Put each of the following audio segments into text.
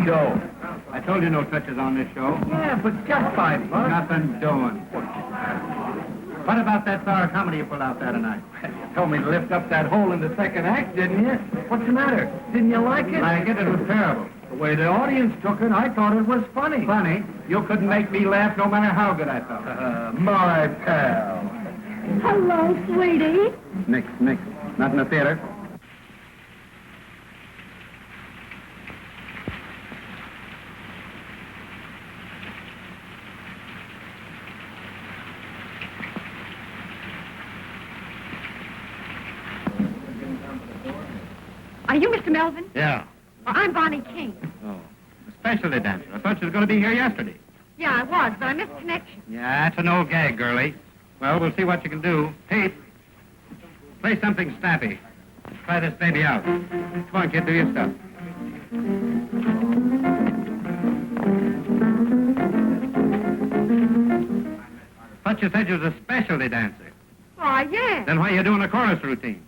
show. I told you no touches on this show. Yeah, but just $5. Nothing doing. What about that sour comedy you pulled out there tonight? You told me to lift up that hole in the second act, didn't you? What's the matter? Didn't you like it? Like it? It was terrible. The way the audience took it, I thought it was funny. Funny? You couldn't make me laugh no matter how good I felt. My pal. Hello, sweetie. Nix. Not in the theater. Are you Mr. Melvin? Yeah. Well, I'm Bonnie King. Oh. A specialty dancer. I thought you were going to be here yesterday. Yeah, I was, but I missed connection. Yeah, that's an old gag, girlie. Well, we'll see what you can do. Pete, play something snappy. Try this baby out. Come on, kid, do your stuff. Thought you said you was a specialty dancer. Why, yes. Then why are you doing a chorus routine?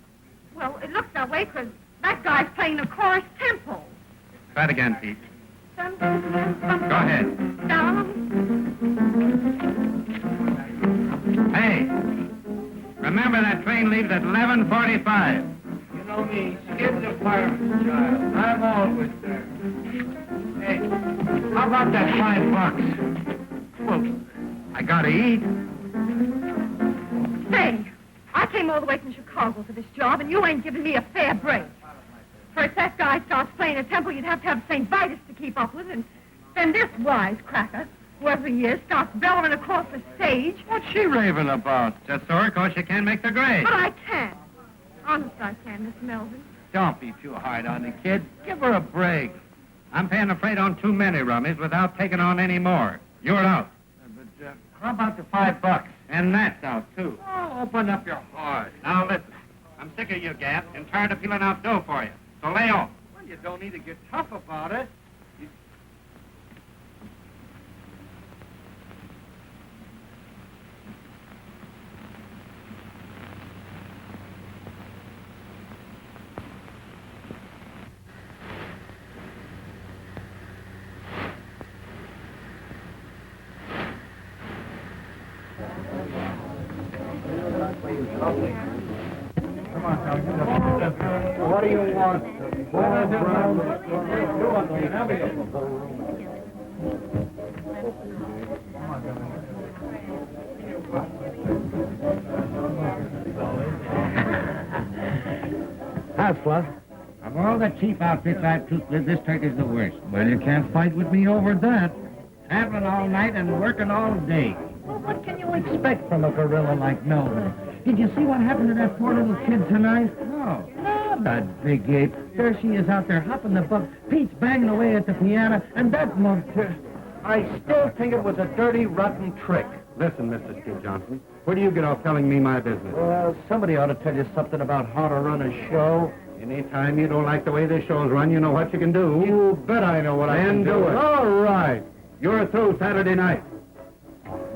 Well, it looks that way because that guy's playing a chorus tempo. Try it again, Pete. Go Go ahead. Down. Hey, remember that train leaves at 11:45. You know me, Skid's a fireman's child. I'm always there. Hey, how about that $5? Well, I gotta eat. Say, I came all the way from Chicago for this job, and you ain't giving me a fair break. First, that guy starts playing a tempo you'd have to have St. Vitus to keep up with, and then this wisecracker, whoever he is, starts bellowing across the stage. What's she raving about? Just sore because she can't make the grade. But I can't. Honest, I can, Mr. Melvin. Don't be too hard on the kid. Give her a break. I'm paying the freight on too many rummies without taking on any more. You're out. But how about the $5? And that's out, too. Oh, open up your heart. Now, listen. I'm sick of you, Gap, and tired of peeling out dough for you. So lay off. Well, you don't need to get tough about it. What do you want? Hustler. Of all the cheap outfits I've took with, this turkey's the worst. Well, you can't fight with me over that. Traveling all night and working all day. Well, what can you expect from a gorilla like Melvin? Did you see what happened to that poor little kid tonight? No. No, that big ape. There she is out there hopping the buck. Pete's banging away at the piano, and that monster... I still think it was a dirty, rotten trick. Listen, Mr. Steve Johnson, where do you get off telling me my business? Well, somebody ought to tell you something about how to run a show. Anytime you don't like the way this show's run, you know what you can do. You bet I know what I can do. All right. You're through Saturday night.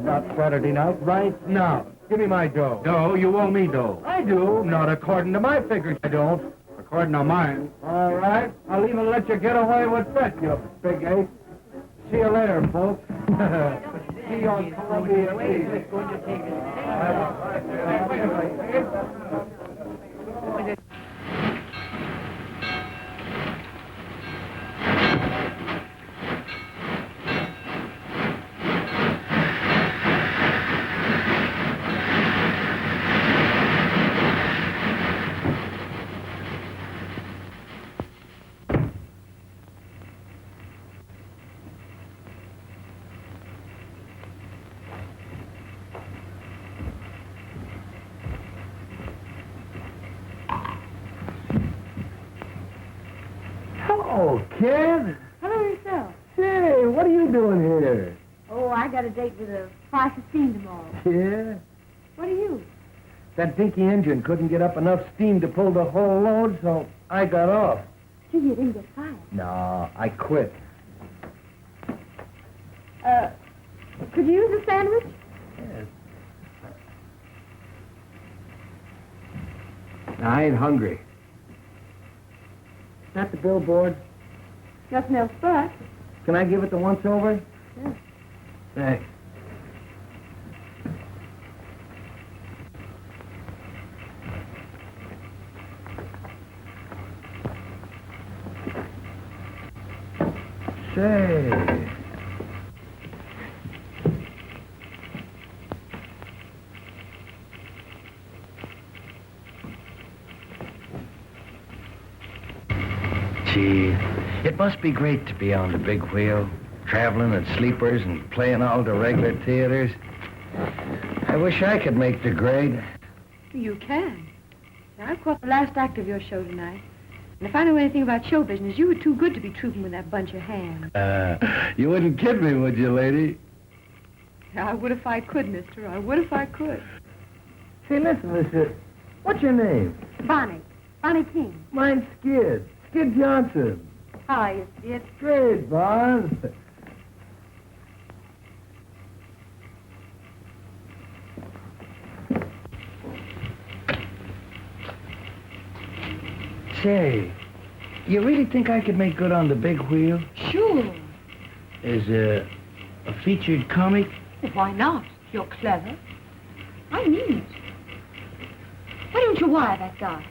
Not Saturday night, right now. Give me my dough. Dough? You owe me dough. I do. Not according to my figures, I don't. According to mine. All right. I'll even let you get away with that, you big ape. See you later, folks. See you on Columbia Eve. Hello, kid. Hello yourself. Say, what are you doing here? Oh, I got a date with a 5:15 tomorrow. Yeah? What are you? That dinky engine couldn't get up enough steam to pull the whole load, so I got off. Gee, you didn't get fired. No, I quit. Could you use a sandwich? Yes. I ain't hungry. Is that the billboard? Nothing else but. Can I give it the once-over? Yeah. Thanks. Say. Gee, it must be great to be on the big wheel, traveling at sleepers and playing all the regular theaters. I wish I could make the grade. You can. Now, I've caught the last act of your show tonight. And if I know anything about show business, you were too good to be trooping with that bunch of hams. You wouldn't kid me, would you, lady? I would if I could, mister. I would if I could. Say, listen, mister. What's your name? Bonnie. Bonnie King. Mine's Skid. Skid Johnson. How are you, Skid? Great, boss. Say, you really think I could make good on the big wheel? Sure. As a featured comic? Well, why not? You're clever. I mean it. Why don't you wire that guy?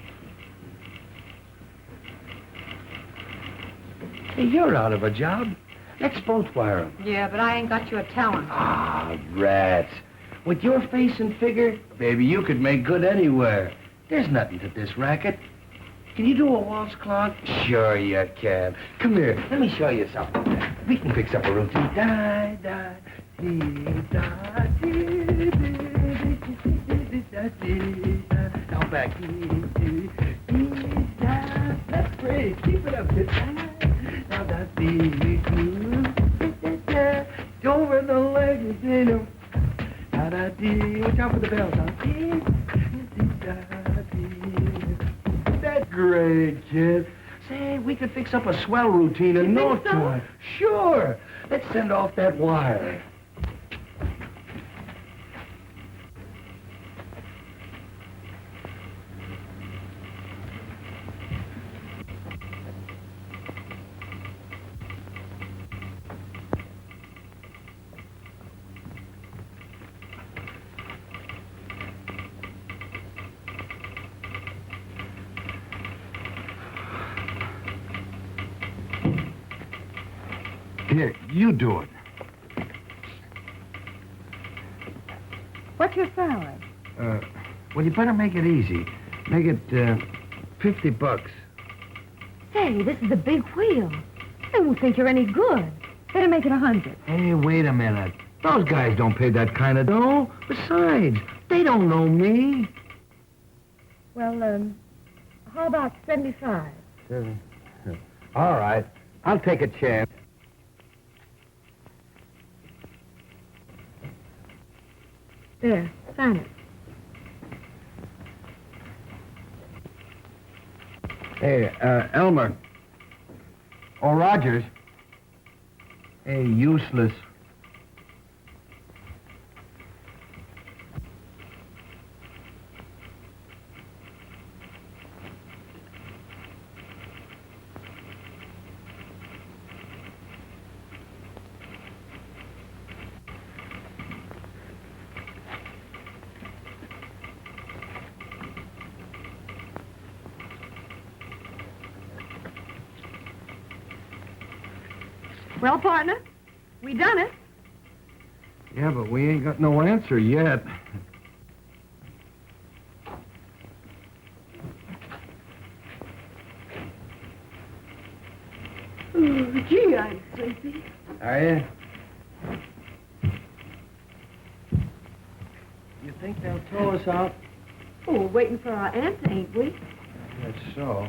Hey, you're out of a job. Let's both wire him. Yeah, but I ain't got your talent. Ah, rats. With your face and figure, baby, you could make good anywhere. There's nothing to this racket. Can you do a waltz clock? Sure you can. Come here, let me show you something. We can fix up a routine. Da, da, dee, da, dee, dee, da, dee, da. Now back. Dee, dee, dee, da. That's great. Keep it up. Now that's the over the legs, you know. Da da dee. Watch out for the bells. Dee, da dee. That's great, kid. Say, we could fix up a swell routine in no time. Sure. Let's send off that wire. Here, you do it. What's your salary? Well, you better make it easy. Make it, $50. Say, this is a big wheel. They won't think you're any good. Better make it 100. Hey, wait a minute. Those guys don't pay that kind of dough. Besides, they don't know me. Well, how about 75? All right. I'll take a chance. There, sign it. Hey, Elmer. Or Rogers. Hey, useless. Well, partner, we done it. Yeah, but we ain't got no answer yet. Oh, gee, I'm sleepy. Are you? You think they'll throw us out? Oh, we're waiting for our answer, ain't we? That's so.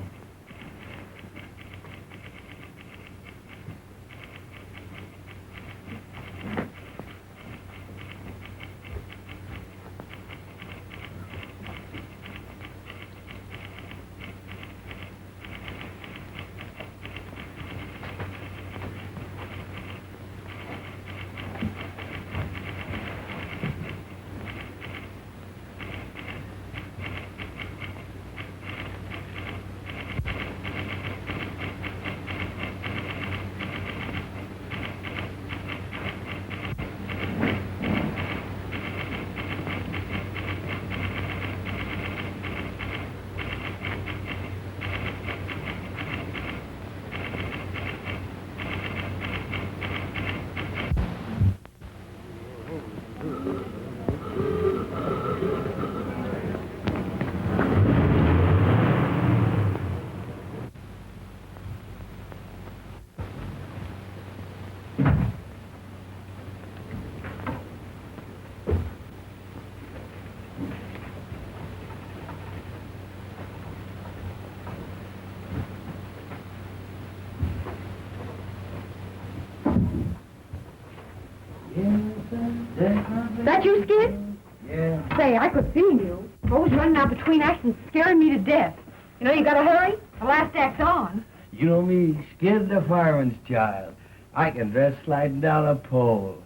That you, Skid? Yeah. Say, I could see you. Always running out between acts and scaring me to death. You know, you gotta hurry. The last act's on. You know me, Skid the fireman's child. I can dress sliding down a pole.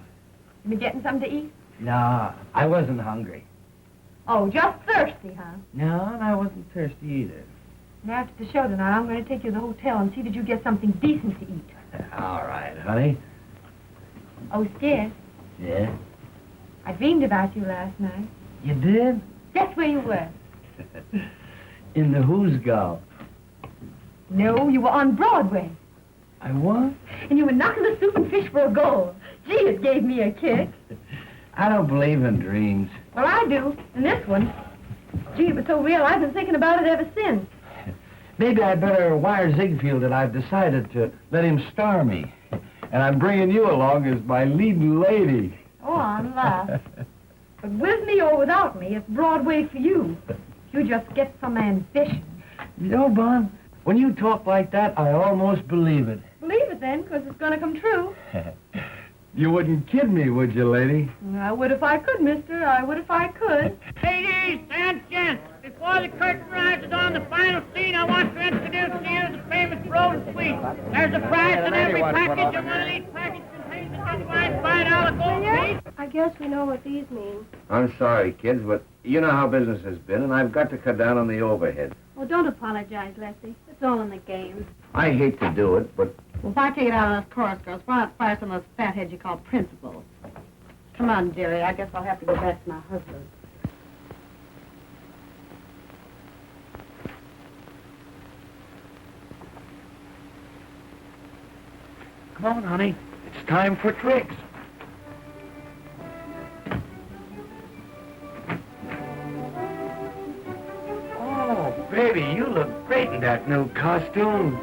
You been getting something to eat? Nah, I wasn't hungry. Oh, just thirsty, huh? No, and I wasn't thirsty either. And after the show tonight, I'm going to take you to the hotel and see that you get something decent to eat. All right, honey. Oh, Skid, Yeah? I dreamed about you last night. You did? Guess where you were? In the Who's Golf. No, you were on Broadway. I what? And you were knocking the soup and fish for a goal. Gee, it gave me a kick. I don't believe in dreams. Well, I do. And this one. Gee, it was so real, I've been thinking about it ever since. Maybe I'd better wire Ziegfeld that I've decided to let him star me. And I'm bringing you along as my leading lady. Oh, I'm laughed. But with me or without me, it's Broadway for you. You just get some ambition. You know, Bon, when you talk like that, I almost believe it. Believe it then, because it's going to come true. You wouldn't kid me, would you, lady? I would if I could, mister. I would if I could. Ladies and gents, before the curtain rises on the final scene, I want to introduce to you the famous Road Suite. There's a prize in every package, and one of these packages contains a genuine $5 gold piece. I guess we know what these mean. I'm sorry, kids, but you know how business has been, and I've got to cut down on the overhead. Well, don't apologize, Lefty. It's all in the game. I hate to do it, but Well, if I take it out of those chorus girls, why not fire some of those fatheads you call principals? Come on, Jerry. I guess I'll have to go back to my husband. Come on, honey. It's time for tricks. Oh, baby, you look great in that new costume.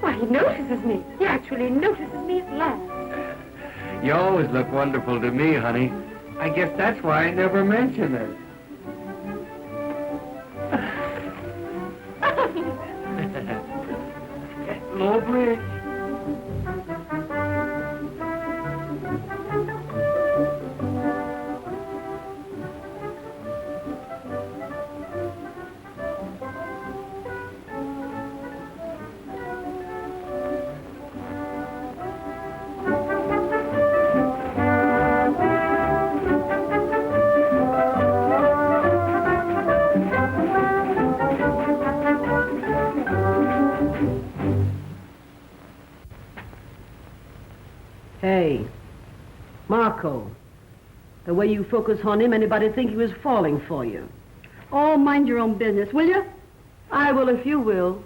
Why, he notices me. He actually notices me at last. You always look wonderful to me, honey. I guess that's why I never mention it. Low bridge. Hey, Marco. The way you focus on him, anybody think he was falling for you? Oh, mind your own business, will you? I will if you will.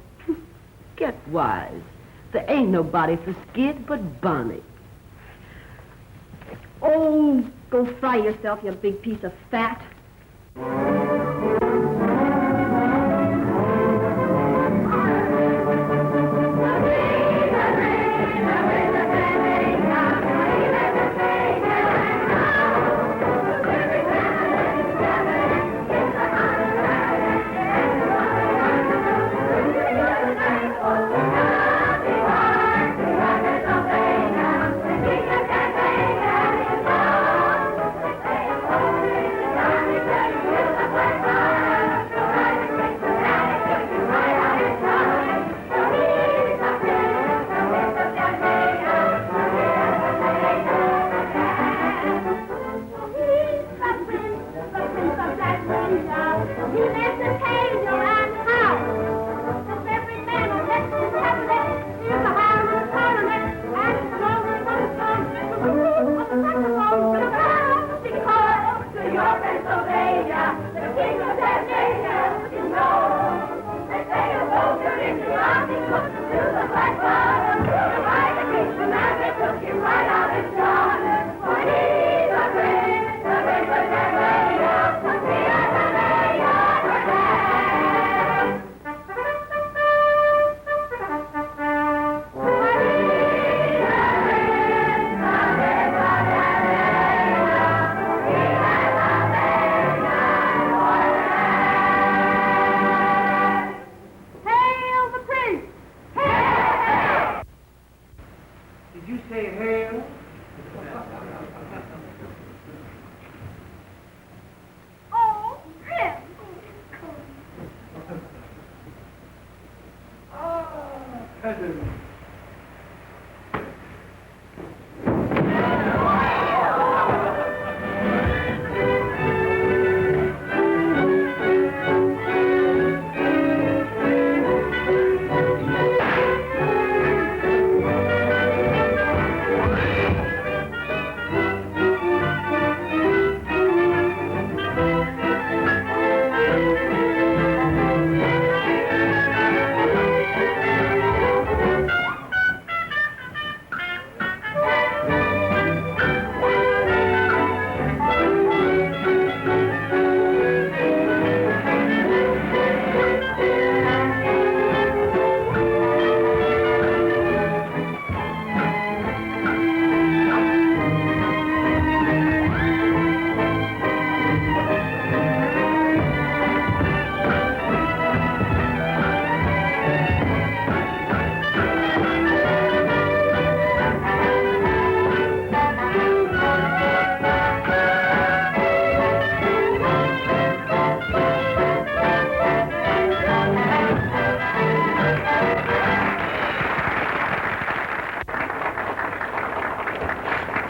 Get wise. There ain't nobody for Skid but Bonnie. Oh, go fry yourself, you big piece of fat.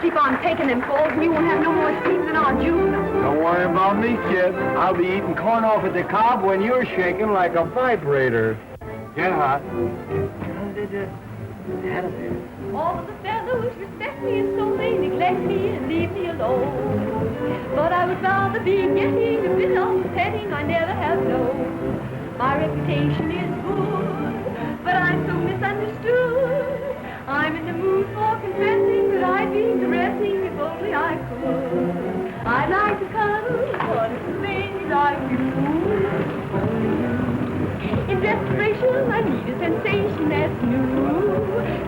Keep on taking them calls, and you won't have no more sleep than our June. Don't worry about me, kid. I'll be eating corn off at the cob when you're shaking like a vibrator. Get hot. All of the fellows respect me, and so they neglect me and leave me alone. But I would rather be getting a bit of petting I never have known. My reputation is good, but I'm so misunderstood. I'm in the mood for confessing that I'd be caressing if only I could. I'd like to cuddle, but it's the things I do. In desperation, I need a sensation that's new.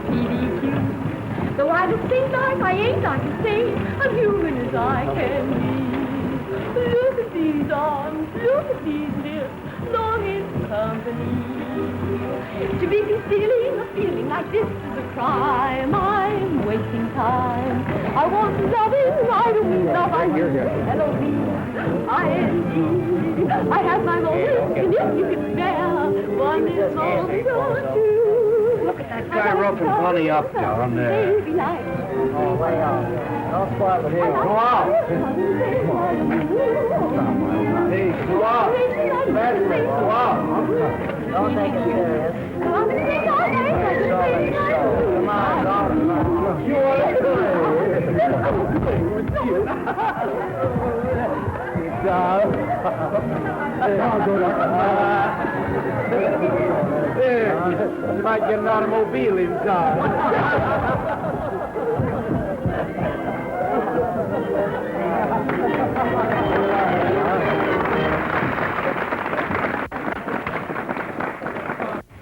PDQ. Though I look things like I ain't, I can say I'm human as I can be. Look at these arms, look at these lips, longing for company. To be concealing a feeling like this is a crime. I'm wasting time. I want loving, I don't mean love, I mean L-O-V-I-N-G. I have my moments, and if you can spare one is more so true. Look at that guy roughing Bunny up down there. Oh, way out. Don't spoil it here. Go out. Hey, go out. Patrick, go out. Don't take it serious. Come on, daughter. You want to you might get an automobile inside.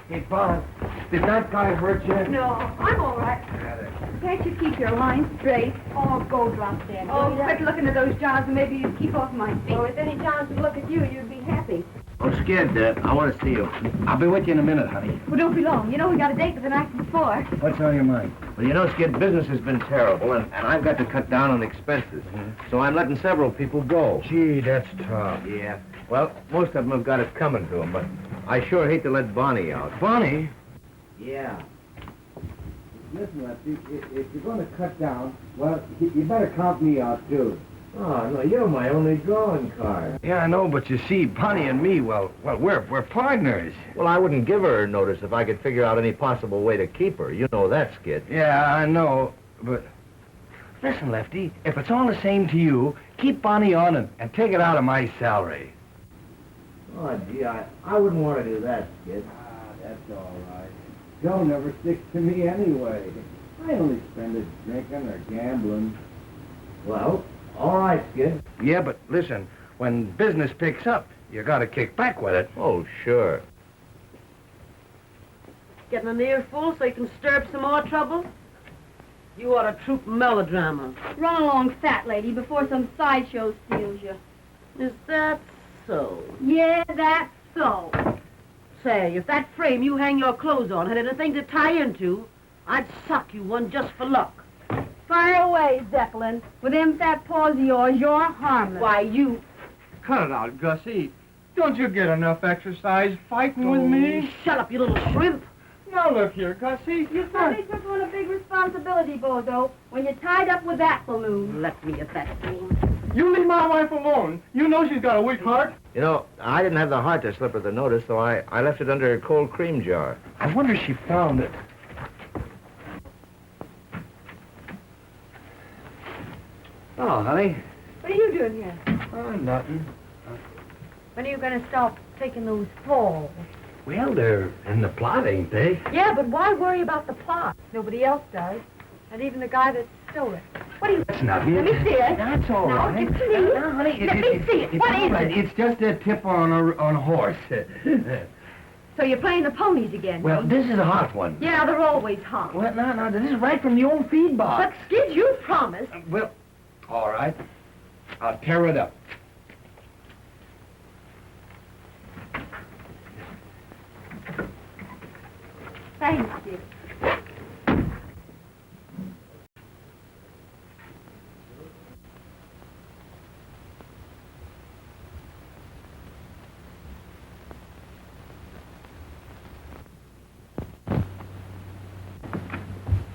Hey, Bob, did that guy hurt you? No, I'm all right. Can't you keep your line straight? Oh, go drop dead. Oh, quit looking at those jobs and maybe you'd keep off my feet. Oh, if any chance to look at you, you'd be happy. I'm scared, Dad. I want to see you. I'll be with you in a minute, honey. Well, don't be long. You know we got a date with the night before. What's on your mind? Well, you know, Skid, business has been terrible, and I've got to cut down on expenses. So I'm letting several people go. Gee, that's tough. Yeah. Well, most of them have got it coming to them, but I sure hate to let Bonnie out. Bonnie? Yeah. Listen, Lefty, if you're going to cut down, well, you better count me out, too. Oh, no, you're my only drawing card. Yeah, I know, but you see, Bonnie and me, well, we're partners. Well, I wouldn't give her a notice if I could figure out any possible way to keep her. You know that, Skid. Yeah, I know, but... Listen, Lefty, if it's all the same to you, keep Bonnie on and take it out of my salary. Oh, gee, I wouldn't want to do that, Skid. That's all right. Joe never sticks to me anyway. I only spend it drinking or gambling. Well, all right, Skid. Yeah, but listen, when business picks up, you gotta kick back with it. Oh, sure. Getting an earful so you can stir up some more trouble? You ought to troupe melodrama. Run along, fat lady, before some sideshow steals you. Is that so? Yeah, that's so. Say, if that frame you hang your clothes on had anything to tie into, I'd sock you one just for luck. Fire away, Zeppelin. With them fat paws of yours, you're harmless. Why, you... Cut it out, Gussie. Don't you get enough exercise fighting with me? Shut up, you little shrimp. Now look here, Gussie. You certainly took on a big responsibility, Bozo, when you tied up with that balloon. Let me at that balloon. You leave my wife alone. You know she's got a weak heart. You know, I didn't have the heart to slip her the notice, so I left it under a cold cream jar. I wonder if she found it. Oh, honey. What are you doing here? Oh, nothing. When are you going to stop taking those falls? Well, they're in the plot, ain't they? Yeah, but why worry about the plot? Nobody else does. And even the guy that stole it. What are you... That's nothing. Let me see it. That's all No, right. give it to me. No, honey, Let me see it. It's What all is right. it? It's just a tip on a horse. So you're playing the ponies again? Well, huh? this is a hot one. Yeah, they're always hot. Well, no, this is right from the old feed box. But, Skid, you promised. Well, all right. I'll tear it up. Thanks, Skid.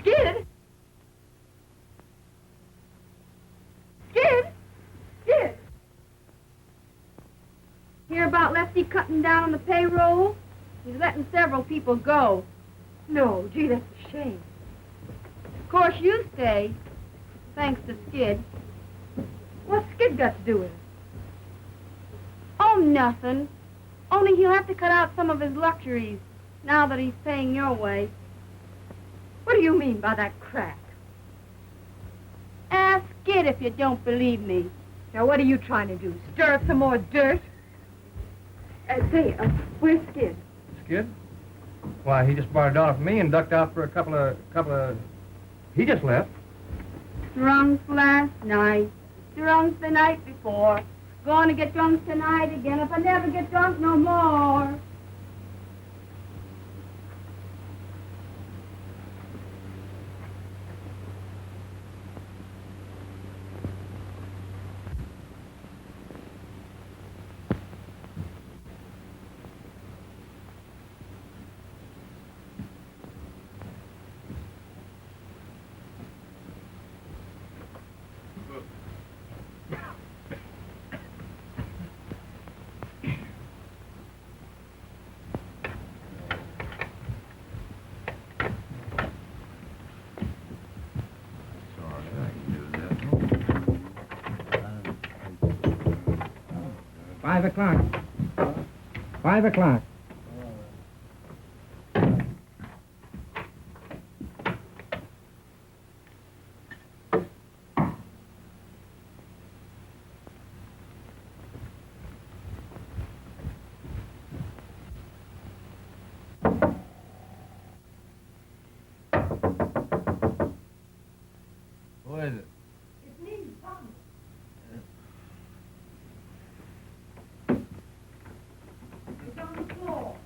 Skid? Skid? Skid? Hear about Lefty cutting down on the payroll? He's letting several people go. No, gee, that's a shame. Of course, you stay, thanks to Skid. What's Skid got to do with it? Oh, nothing. Only he'll have to cut out some of his luxuries now that he's paying your way. What do you mean by that crack? Ask Skid if you don't believe me. Now, what are you trying to do? Stir up some more dirt? Say, where's Skid? Skid? Why, he just borrowed off me and ducked out for a couple of... He just left. Drunk last night, drunk the night before. Gonna get drunk tonight again if I never get drunk no more. $5 5 Who is it? It's me, Tom. It's on the floor.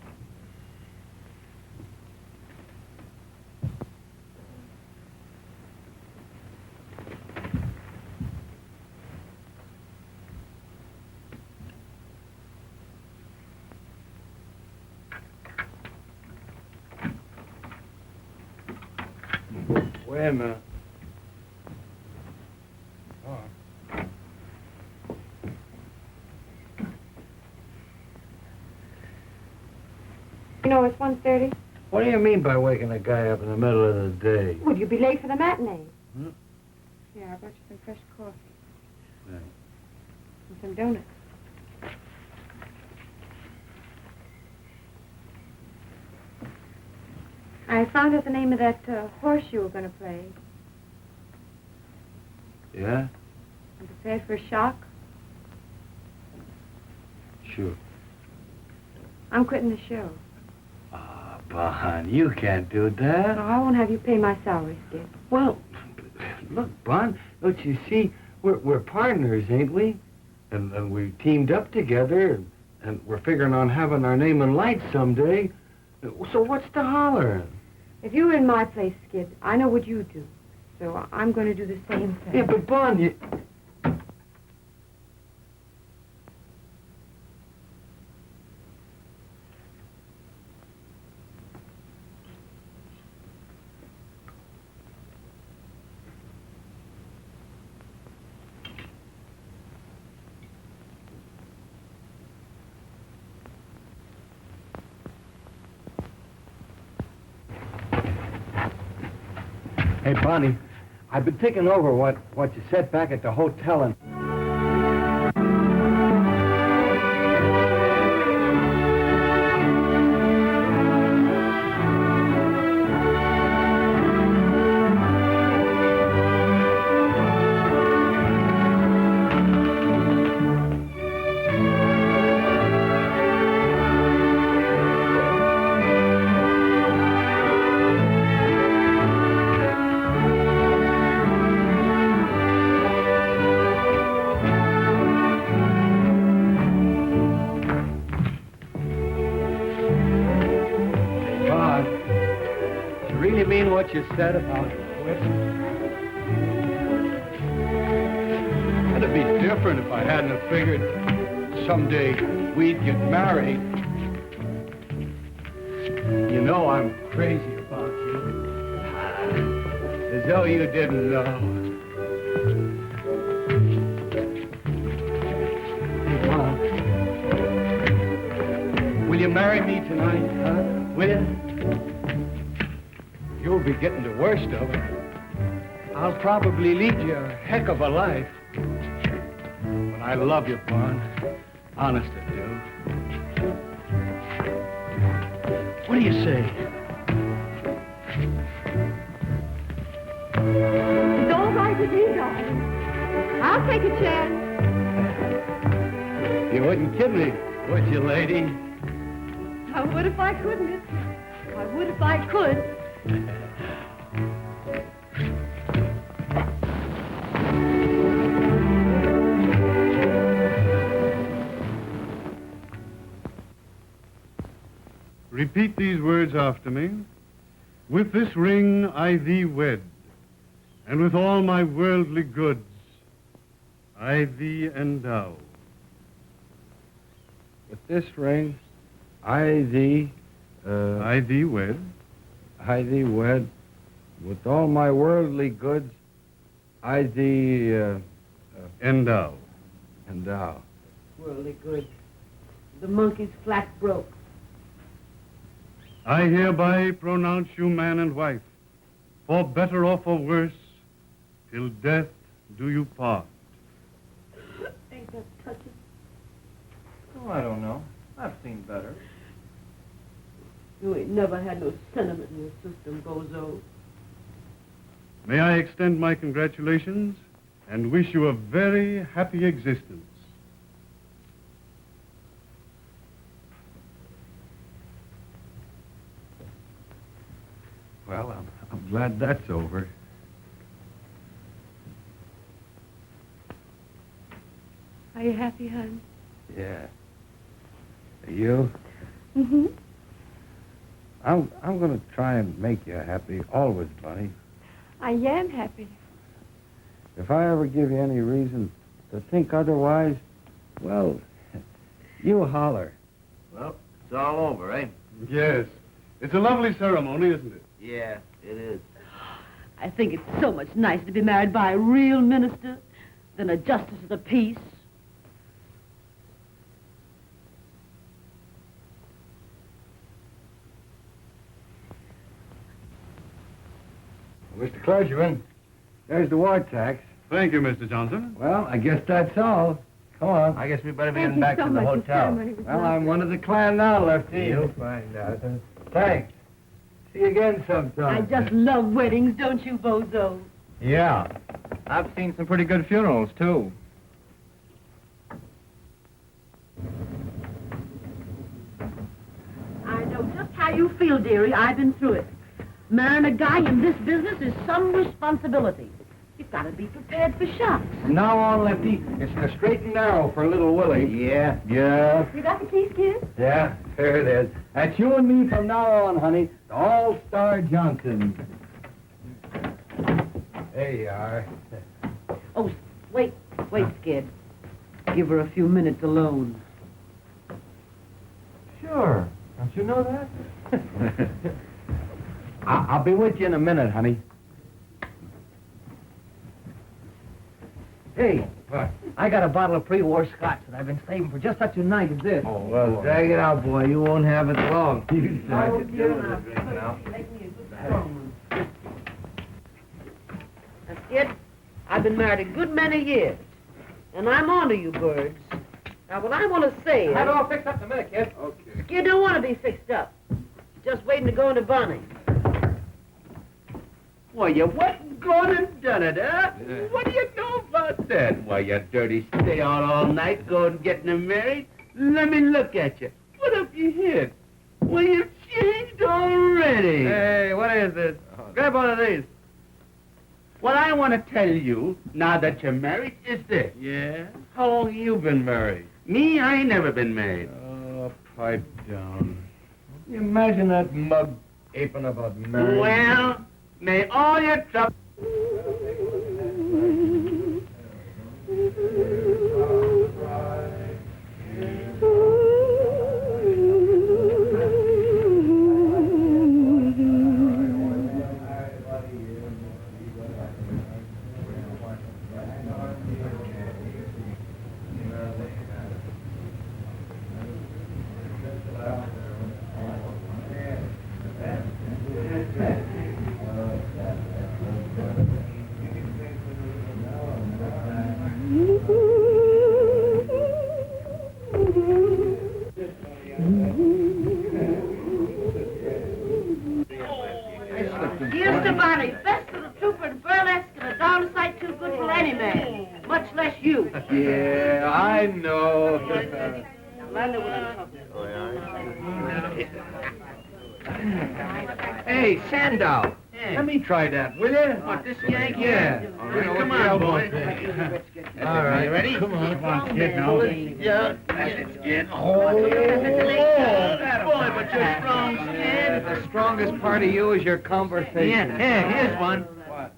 Wait a minute. Oh. You know, it's 1:30. What do you mean by waking a guy up in the middle of the day? Would you be late for the matinee? Hmm? Yeah, I brought you some fresh coffee. Right. And some donuts. I found out the name of that horse you were going to play. Yeah? I'm prepared for a shock. Sure. I'm quitting the show. Ah, Bon, you can't do that. No, I won't have you pay my salary, Skid. Well, look, Bon, don't you see, we're partners, ain't we? And we teamed up together, and we're figuring on having our name in lights someday. So what's the holler? If you were in my place, Skid, I know what you'd do. So I'm going to do the same thing. Yeah, but Bon, you... Hey, Bonnie, I've been thinking over what you said back at the hotel and... What you said about quitting. It'd be different if I hadn't have figured someday we'd get married. You know I'm crazy about you. As though you didn't know. Hey, Mom. Will you marry me tonight, huh? Will you? You'll be getting the worst of it. I'll probably lead you a heck of a life. But I love you, Vaughn. Honest I do. What do you say? It's all right with me, darling. I'll take a chance. You wouldn't kid me, would you, lady? I would if I could, miss. I would if I could. Repeat these words after me. With this ring I thee wed, and with all my worldly goods I thee endow. With this ring, I thee wed. I thee wed. With all my worldly goods, I thee Endow. endow. Worldly good. The monkey's flat broke. I hereby pronounce you man and wife, for better or for worse, till death do you part. Ain't that touching? Oh, I don't know. I've seen better. You ain't never had no sentiment in your system, bozo. May I extend my congratulations and wish you a very happy existence. Well, I'm glad that's over. Are you happy, hon? Yeah. Are you? Mm-hmm. I'm going to try and make you happy always, Bunny. I am happy. If I ever give you any reason to think otherwise, well, you holler. Well, it's all over, eh? Yes. It's a lovely ceremony, isn't it? Yeah, it is. I think it's so much nicer to be married by a real minister than a justice of the peace. Mr. Clergyman, there's the war tax. Thank you, Mr. Johnson. Well, I guess that's all. Come on. I guess we better be Thank getting you back so to the much. hotel. Well, I'm one of the clan now, Lefty. You'll find out. Thanks. See you again sometime. I just love weddings, don't you, bozo? Yeah. I've seen some pretty good funerals, too. I know just how you feel, dearie. I've been through it. Marrying a guy in this business is some responsibility. You've got to be prepared for shocks. From now on, Lefty, it's the straight and narrow for little Willie. Yeah. Yeah. You got the keys, kid? Yeah, there it is. That's you and me from now on, honey. The All-Star Johnson. There you are. Oh, wait, Skid. Give her a few minutes alone. Sure. Don't you know that? I'll be with you in a minute, honey. Hey, I got a bottle of pre-war scotch that I've been saving for just such a night as this. Oh, well, drag it out, boy. You won't have it long. kid. I've been married a good many years. And I'm on to you birds. Now, what I want to say is... Have it all fixed up in a minute, kid. Okay. Kid don't want to be fixed up. Just waiting to go into Bonnie. Why, you went and gone and done it, huh? What do you know about that? Why, you dirty stay out all night going and getting them married? Let me look at you. What have you hit? Well, you've changed already. Hey, what is this? Grab one of these. What I want to tell you, now that you're married, is this. Yeah? How long have you been married? Me, I ain't never been married. Oh, pipe down. You imagine that mug aping about marriage. Well, may all your trouble... Here's to Bonnie, best of the trooper and burlesque and a darn sight too good for any man, much less you. Yeah, I know. Landa what I'm talking about. Hey, Sandow. Let me try that, will you? What, this yank? Yeah. All right, come on, boy. All right. You ready? Come on, kid, now. Yeah. That's it. Oh, Boy, but you're strong, Stan. The strongest part of you is your conversation. Yeah, here's one. What?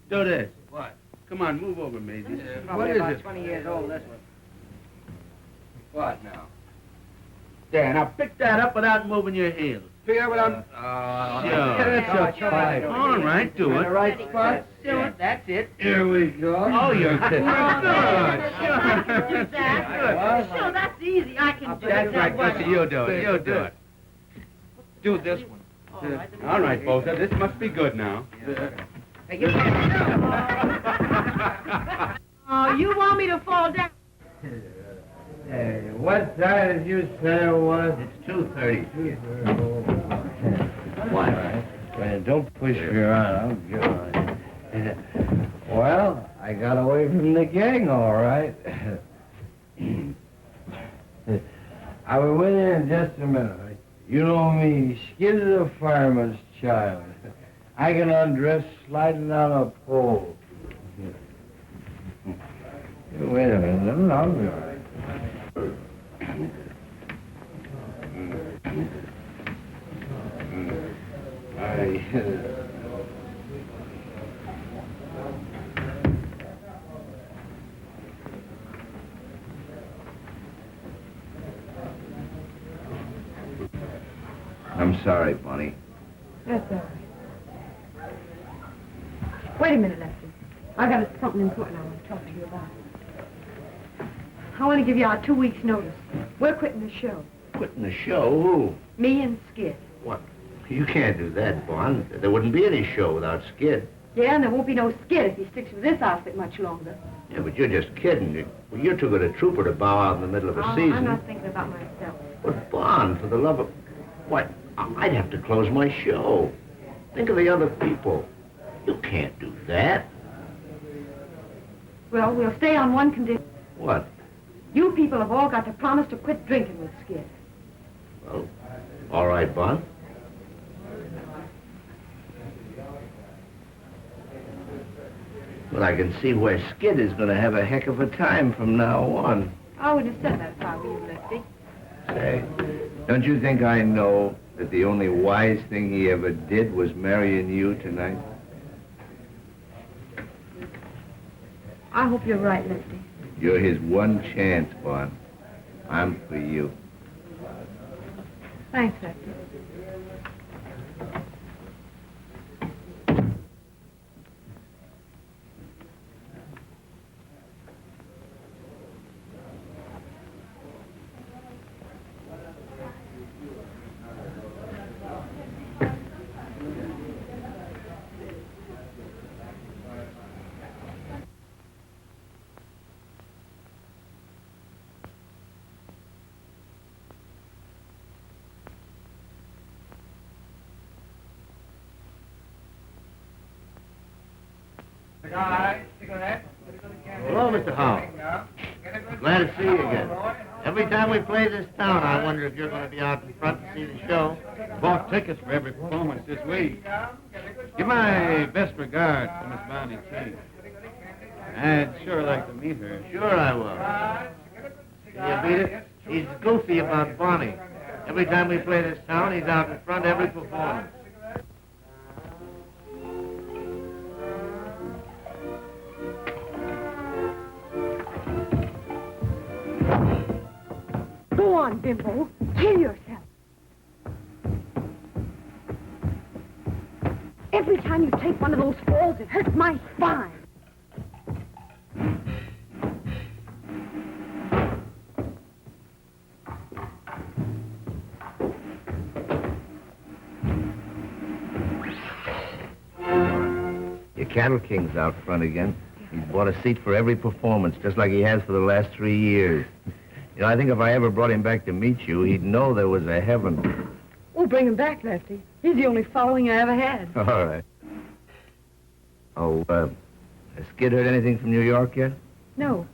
Do this. What? Come on, move over, Maisie. What is it? 20 years old, this one. What now? There, now pick that up without moving your heels. Figure without... Sure. That's a five. All right, do In it. the right spot? Do it, that's it. Here we go. Oh, you're good. Sure, I can do that. Sure, that's easy. I can do That's that. right, Gussie, you do it. You do it. Do this one. All right, Bosa, this must be good now. Oh, you want me to fall down? Hey, what time did you say it was? It's 2:30. What? Man, don't push me around. I'm good. Well, I got away from the gang, all right. I'll be with you in just a minute. You know me, Skid is a fireman's child. I can undress sliding on a pole. Wait a minute, I'll be all right. I'm sorry, Bonnie. That's all right. Wait a minute, Lefty. I got something important I want to talk to you about. I want to give you our 2 weeks' notice. We're quitting the show. Quitting the show? Who? Me and Skid. What? You can't do that, Bon. There wouldn't be any show without Skid. Yeah, and there won't be no Skid if he sticks with this outfit much longer. Yeah, but you're just kidding. You're too good a trooper to bow out in the middle of a season. I'm not thinking about myself. But, Bon, for the love of... What? I'd have to close my show. Think of the other people. You can't do that. Well, we'll stay on one condition. What? You people have all got to promise to quit drinking with Skid. Well, all right, Bon. Well, I can see where Skid is going to have a heck of a time from now on. I would have said that if I were you, Lefty. Say, don't you think I know that the only wise thing he ever did was marrying you tonight? I hope you're right, Lefty. You're his one chance, Bon. I'm for you. Thanks, Lefty. Hello, Mr. Howell. Glad to see you again. Every time we play this town, I wonder if you're going to be out in front to see the show. Bought tickets for every performance this week. Give my best regards to Miss Bonnie King. I'd sure like to meet her. Sure I will. Can you beat it? He's goofy about Bonnie. Every time we play this town, he's out in front every performance. Go on, Bimbo. Kill yourself. Every time you take one of those falls, it hurts my spine. Your cattle king's out front again. He's bought a seat for every performance, just like he has for the last 3 years. You know, I think if I ever brought him back to meet you, he'd know there was a heaven. We'll bring him back, Lefty. He's the only following I ever had. All right. Oh, has Skid heard anything from New York yet? No.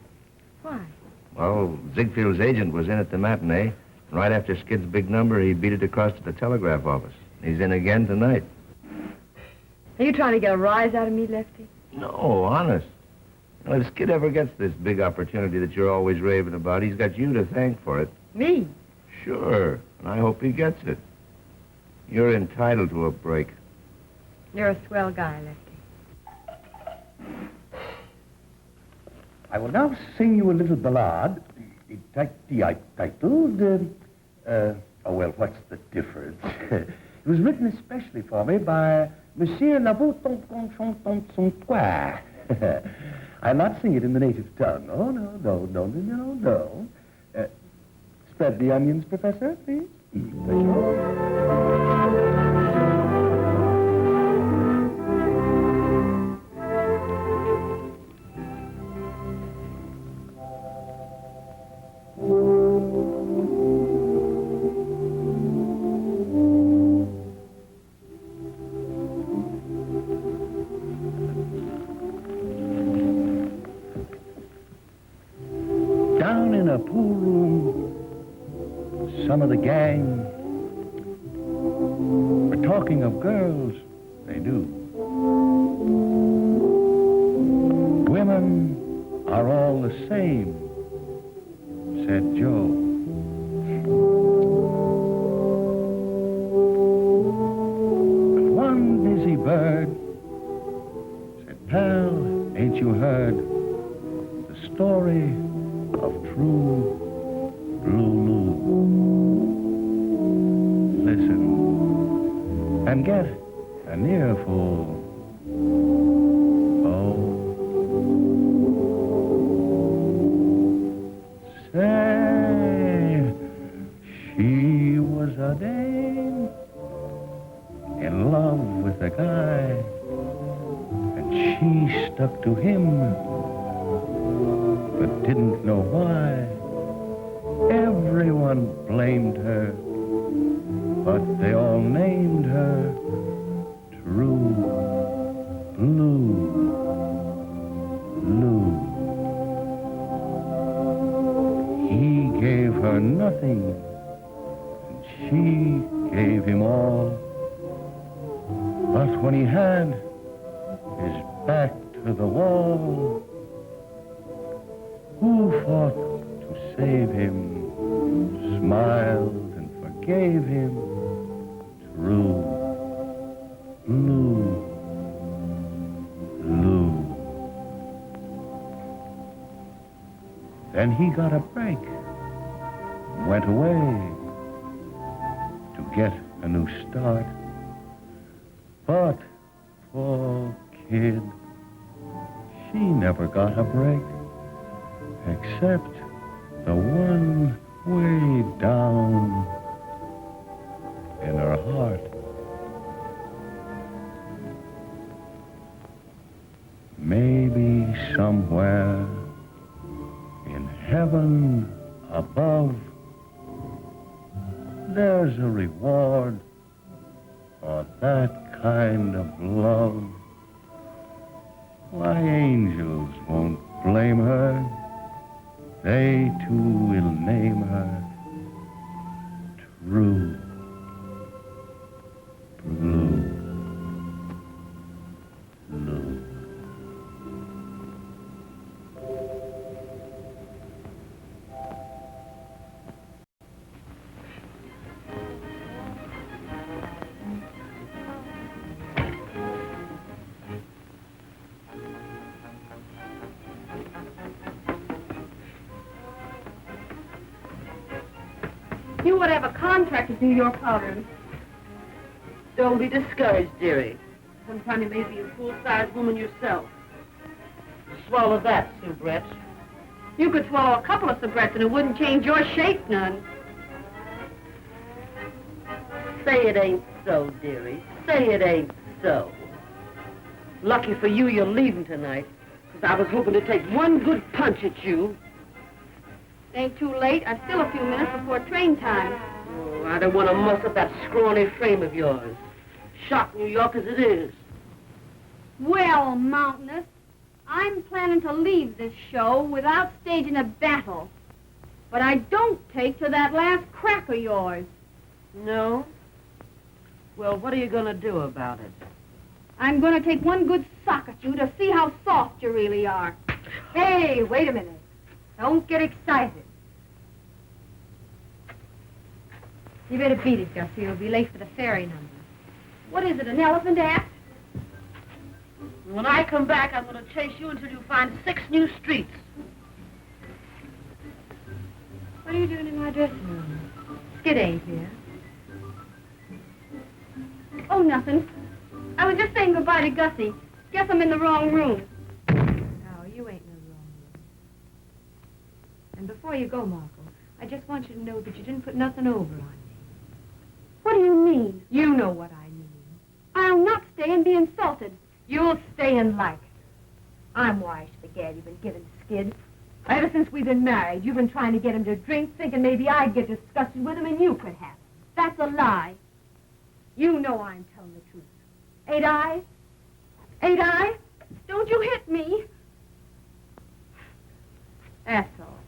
Why? Well, Ziegfield's agent was in at the matinee. And right after Skid's big number, he beat it across to the telegraph office. He's in again tonight. Are you trying to get a rise out of me, Lefty? No, honest. You know, if Skid ever gets this big opportunity that you're always raving about, he's got you to thank for it. Me? Sure, and I hope he gets it. You're entitled to a break. You're a swell guy, Lefty. I will now sing you a little ballad, titled, oh, well, what's the difference? It was written especially for me by Monsieur Lavoie. I'll not sing it in the native tongue. Oh, no. Spread the onions, Professor, please. Down in a pool room, some of the gang were talking of girls they knew. Women are all the same, said Joe. But one busy bird said, pal, ain't you heard the story of true Lulu? Listen and get an earful. Oh, say, she was a dame in love with a guy, and she stuck to him, but didn't know why. Everyone blamed her, but they all named her True Blue Lou. He gave her nothing, and she gave him all. But when he had his back to the wall, who fought to save him, smiled and forgave him? True Blue Lou. Then he got a break, went away to get a new start. But poor kid, she never got a break, except the one way down in her heart. Maybe somewhere in heaven above, there's a reward for that kind of love. Why, angels won't blame her. They too will name her True Blue. You would have a contract to do your powders. Don't be discouraged, dearie. Sometime you may be a full-sized woman yourself. Swallow that, soubrette. You could swallow a couple of soubrettes and it wouldn't change your shape none. Say it ain't so, dearie. Say it ain't so. Lucky for you, you're leaving tonight. Because I was hoping to take one good punch at you. Ain't too late. I've still a few minutes before train time. Oh, I don't want to muss up that scrawny frame of yours. Shock New York as it is. Well, Mountainous, I'm planning to leave this show without staging a battle. But I don't take to that last crack of yours. No? Well, what are you going to do about it? I'm going to take one good sock at you to see how soft you really are. Hey, wait a minute. Don't get excited. You better beat it, Gussie. You'll be late for the ferry number. What is it, an elephant act? When I come back, I'm going to chase you until you find 6 new streets. What are you doing in my dressing room? Skid ain't here. Oh, nothing. I was just saying goodbye to Gussie. Guess I'm in the wrong room. No, you ain't in the wrong room. And before you go, Marco, I just want you to know that you didn't put nothing over on me. What do you mean? You know what I mean. I'll not stay and be insulted. You'll stay and like it. I'm wise to the gad you've been giving Skid. Ever since we've been married, you've been trying to get him to drink, thinking maybe I'd get disgusted with him and you could have him. That's a lie. You know I'm telling the truth. Ain't I? Ain't I? Don't you hit me. That's all.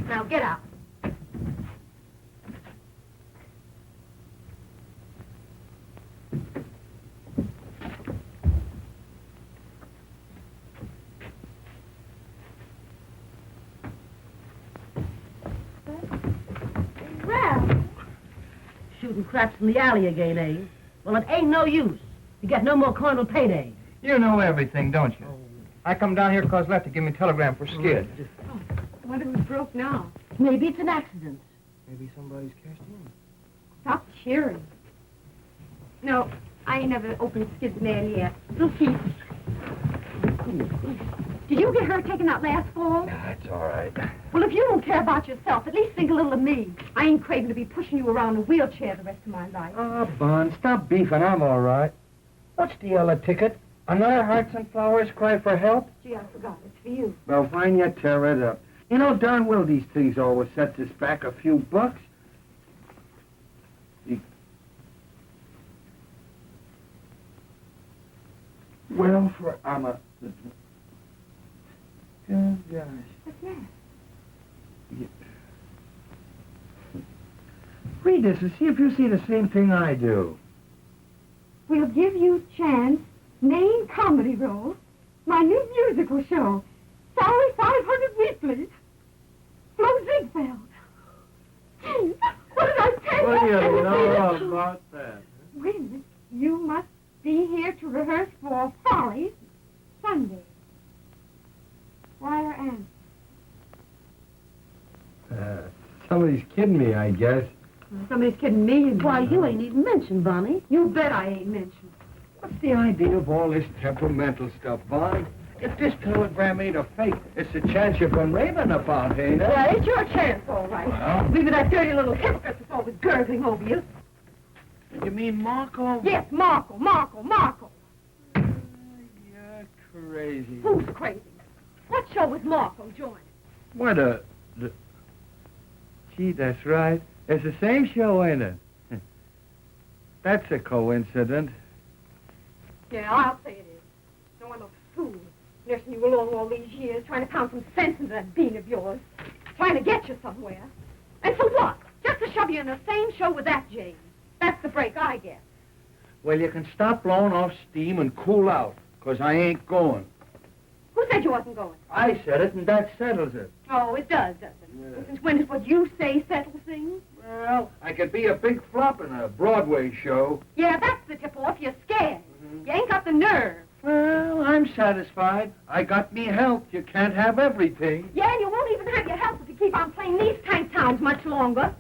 Now get out. Shooting craps in the alley again, eh? Well, it ain't no use. You get no more carnal payday. You know everything, don't you? I come down here because Lefty gave me a telegram for Skid. Oh, I wonder who's broke now. Maybe it's an accident. Maybe somebody's cashed in. Stop cheering. No, I ain't never opened Skid's mail yet. We'll see. Did you get her taking that last fall? That's all right. Well, if you don't care about yourself, at least think a little of me. I ain't craving to be pushing you around in a wheelchair the rest of my life. Oh, Bun, stop beefing. I'm all right. What's the yellow ticket? Another Hearts and Flowers cry for help? Gee, I forgot. It's for you. Well, fine, you tear it up. You know darn well these things always set us back a few bucks. Well, for I'm a... Good gosh. What's that? Read this and see if you see the same thing I do. We'll give you chance, main comedy role, my new musical show, salary 500 weekly, Flo Ziegfeld. Gee, what did I tell you? What do you know about that? Wait a minute. You must be here to rehearse for Follies Sunday. Wire Ann. Somebody's kidding me, I guess. Somebody's kidding me. Why, you ain't even mentioned, Bonnie. You bet I ain't mentioned. What's the idea of all this temperamental stuff, Bonnie? If this telegram ain't a fake, it's a chance you've been raving about, ain't it? Well, it's your chance, all right. Well? Leave it that dirty little hypocrite that's always gurgling over you. You mean Marco? Yes, Marco. You're crazy. Who's crazy? What show was Marco joining? What a... Gee, that's right. It's the same show, ain't it? That's a coincidence. Yeah, I'll say it is. Nursing you along all these years, trying to pound some sense into that bean of yours. Trying to get you somewhere. And for what? Just to shove you in the same show with that Jane. That's the break I get. Well, you can stop blowing off steam and cool out, 'cause I ain't going. Who said you wasn't going? I said it, and that settles it. Oh, it does, doesn't it? Yeah. Well, since when does what you say settle things? Well, I could be a big flop in a Broadway show. Yeah, that's the tip-off. You're scared. You ain't got the nerve. Well, I'm satisfied. I got me health. You can't have everything. Yeah, and you won't even have your health if you keep on playing these tank towns much longer.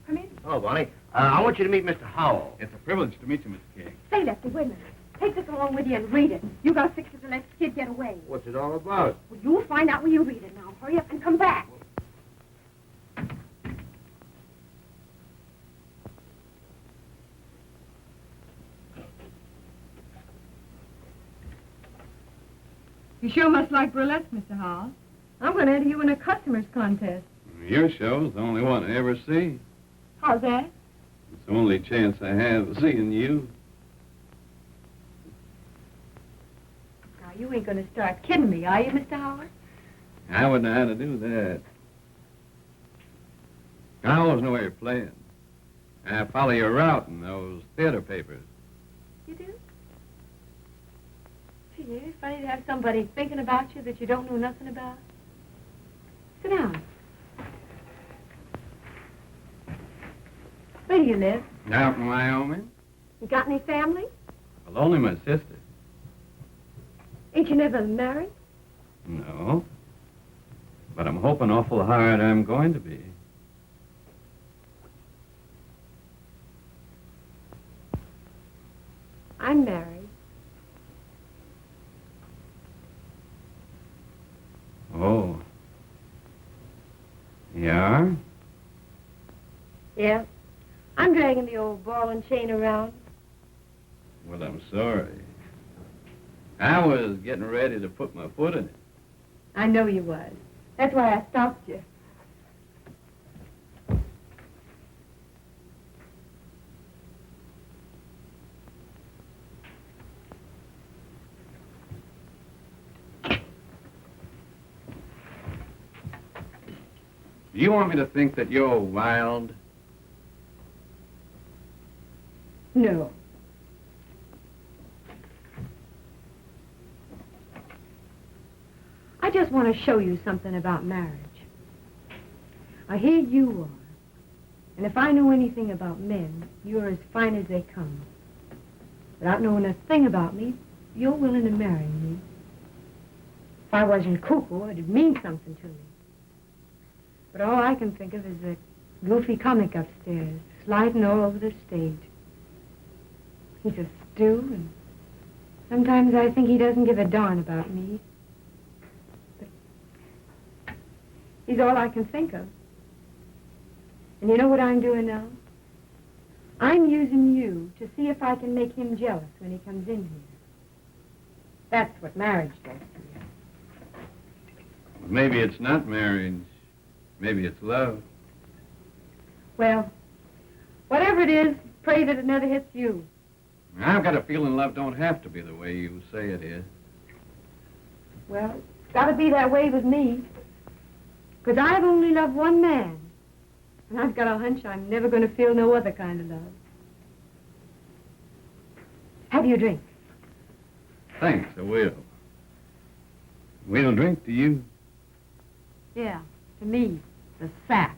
Come in. Oh, Bonnie, I want you to meet Mr. Howell. It's a privilege to meet you, Mr. King. Say, Lefty, wait a minute. Take this along with you and read it. You gotta fix it to let the kid get away. What's it all about? Well, you'll find out when you read it now. Hurry up and come back. You sure must like burlesque, Mr. Hall. I'm going to enter you in a customer's contest. Your show's the only one I ever see. How's that? It's the only chance I have of seeing you. Now, you ain't going to start kidding me, are you, Mr. Howard? I wouldn't know how to do that. I always know where you're playing. I follow your route in those theater papers. You do? Gee, it's funny to have somebody thinking about you that you don't know nothing about. Sit down. Where do you live? Out in Wyoming? You got any family? Well, only my sister. Ain't you never married? No. But I'm hoping awful hard I'm going to be. I'm married. Oh. You are? Yeah. I'm dragging the old ball and chain around. Well, I'm sorry. I was getting ready to put my foot in it. I know you was. That's why I stopped you. Do you want me to think that you're wild? No. I just want to show you something about marriage. I hear you are. And if I know anything about men, you're as fine as they come. Without knowing a thing about me, you're willing to marry me. If I wasn't cuckoo, it'd mean something to me. But all I can think of is that goofy comic upstairs, sliding all over the stage. He's a stew, and sometimes I think he doesn't give a darn about me. But he's all I can think of. And you know what I'm doing now? I'm using you to see if I can make him jealous when he comes in here. That's what marriage does to you. Maybe it's not marriage. Maybe it's love. Well, whatever it is, pray that it never hits you. I've got a feeling love don't have to be the way you say it is. Well, it's got to be that way with me. Because I've only loved one man. And I've got a hunch I'm never going to feel no other kind of love. Have you a drink? Thanks, I will. We'll drink to you. Yeah, to me, the sack.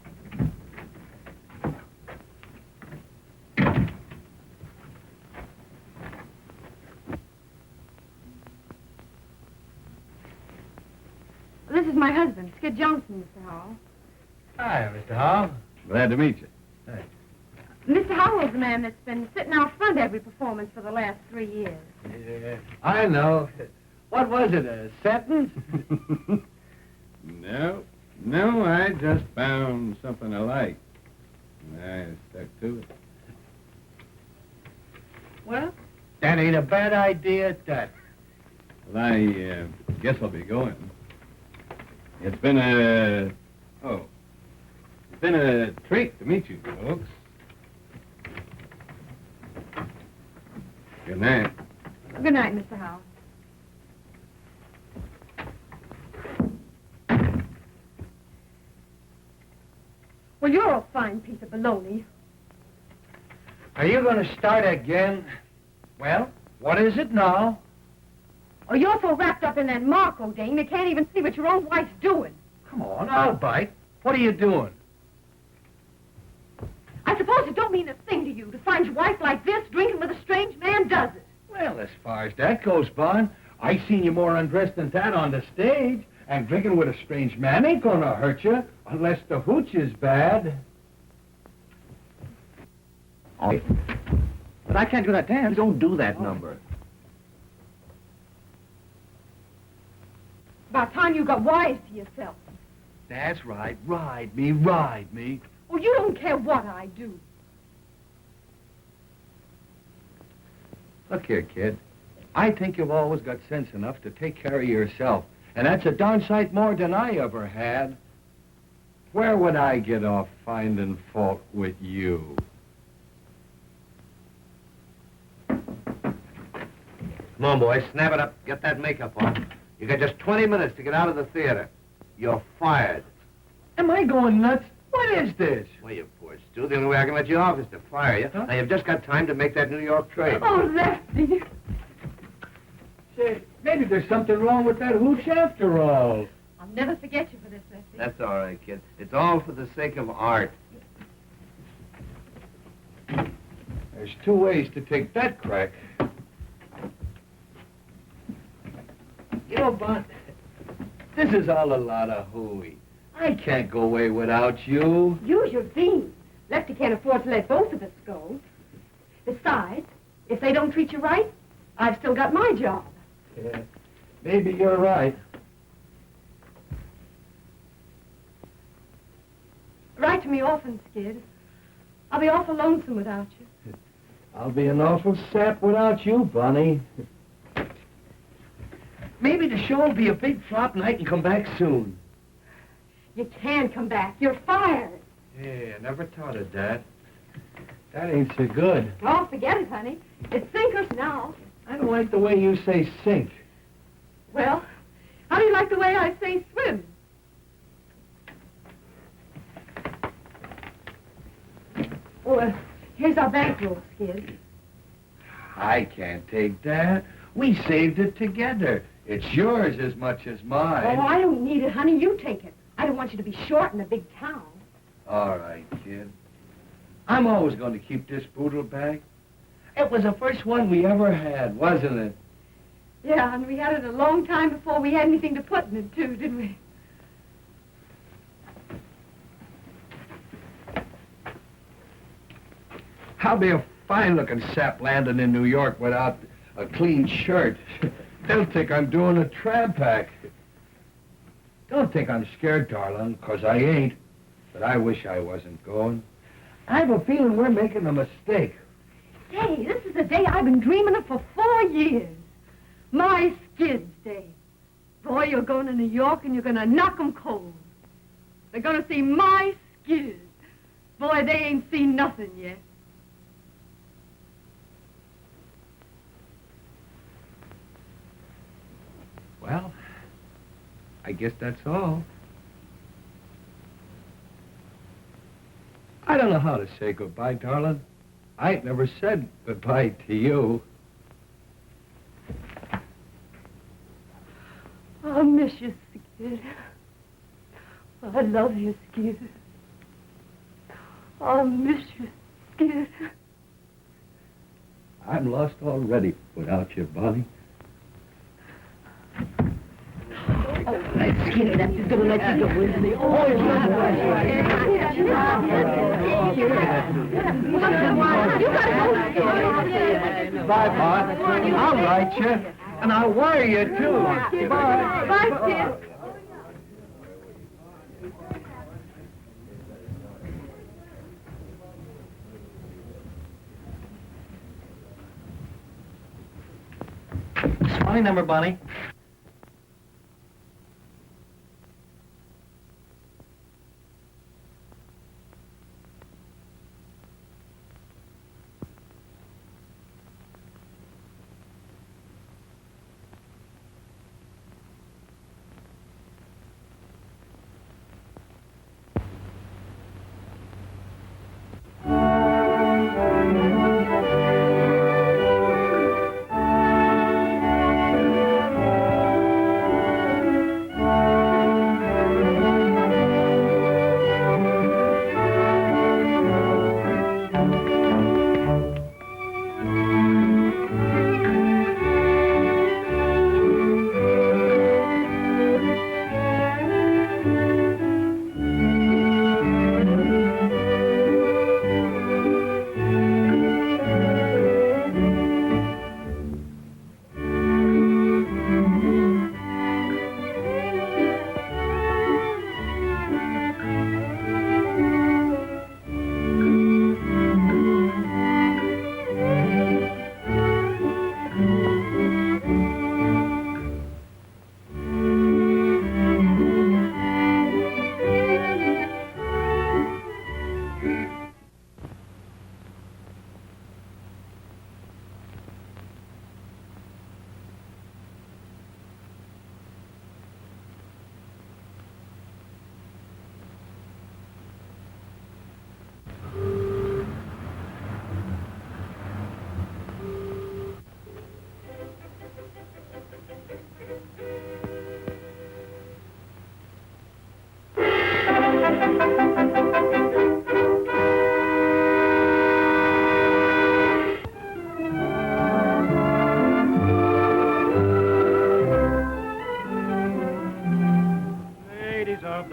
This is my husband, Skid Johnson, Mr. Howell. Hi, Mr. Hall. Glad to meet you. Mr. Howell's the man that's been sitting out front every performance for the last 3 years. Yeah, I know. What was it, a sentence? No, I just found something I liked. And I stuck to it. Well? That ain't a bad idea at that. Well, I guess I'll be going. It's been a... Oh. been a treat to meet you, folks. Good night. Good night, Mr. Howell. Well, you're a fine piece of baloney. Are you going to start again? Well, what is it now? Oh, you're so wrapped up in that Marco dame, you can't even see what your own wife's doing. Come on, I'll bite. What are you doing? I suppose it don't mean a thing to you to find your wife like this, drinking with a strange man, does it? Well, as far as that goes, Bon, I seen you more undressed than that on the stage. And drinking with a strange man ain't gonna hurt you, unless the hooch is bad. Oh, but I can't do that dance. Don't do that number. About time you got wise to yourself. That's right. Ride me, ride me. Oh, you don't care what I do. Look here, kid. I think you've always got sense enough to take care of yourself. And that's a darn sight more than I ever had. Where would I get off finding fault with you? Come on, boys, snap it up. Get that makeup on. You got just 20 minutes to get out of the theater. You're fired. Am I going nuts? What is this? Well, you poor Stu. The only way I can let you off is to fire you. Huh? Now, you've just got time to make that New York train. Oh, Lefty. Say, maybe there's something wrong with that hooch after all. I'll never forget you for this, Lefty. That's all right, kid. It's all for the sake of art. There's two ways to take that crack. You know, Bon, this is all a lot of hooey. I can't go away without you. Use your beans. Lefty can't afford to let both of us go. Besides, if they don't treat you right, I've still got my job. Yeah, maybe you're right. Write to me often, Skid. I'll be awful lonesome without you. I'll be an awful sap without you, Bonnie. Maybe the show will be a big flop and I can come back soon. You can come back. You're fired. Yeah, I never thought of that. That ain't so good. Oh, forget it, honey. It's sinkers now. I don't like the way you say sink. Well, how do you like the way I say swim? Oh, here's our bankroll, Skid. I can't take that. We saved it together. It's yours as much as mine. Oh, I don't need it, honey. You take it. I don't want you to be short in a big town. All right, kid. I'm always going to keep this poodle bag. It was the first one we ever had, wasn't it? Yeah, and we had it a long time before we had anything to put in it, too, didn't we? I'll be a fine-looking sap landing in New York without a clean shirt. They'll think I'm doing a tramp act. Don't think I'm scared, darling, 'cause I ain't. But I wish I wasn't going. I have a feeling we're making a mistake. Say, this is a day I've been dreaming of for 4 years. My Skid's Day. Boy, you're going to New York and you're going to knock 'em cold. They're going to see my Skid. Boy, they ain't seen nothing yet. Well, I guess that's all. I don't know how to say goodbye, darling. I ain't never said goodbye to you. I'll miss you, Skid. I love you, Skid. I'll miss you, Skid. I'm lost already without you, Bonnie. Skid, that's just going to let you go, isn't he? Oh, Bye, Bud. I'll write you, and I'll wire you, too. Bye. Bye, Skid. It's my number, Bonnie.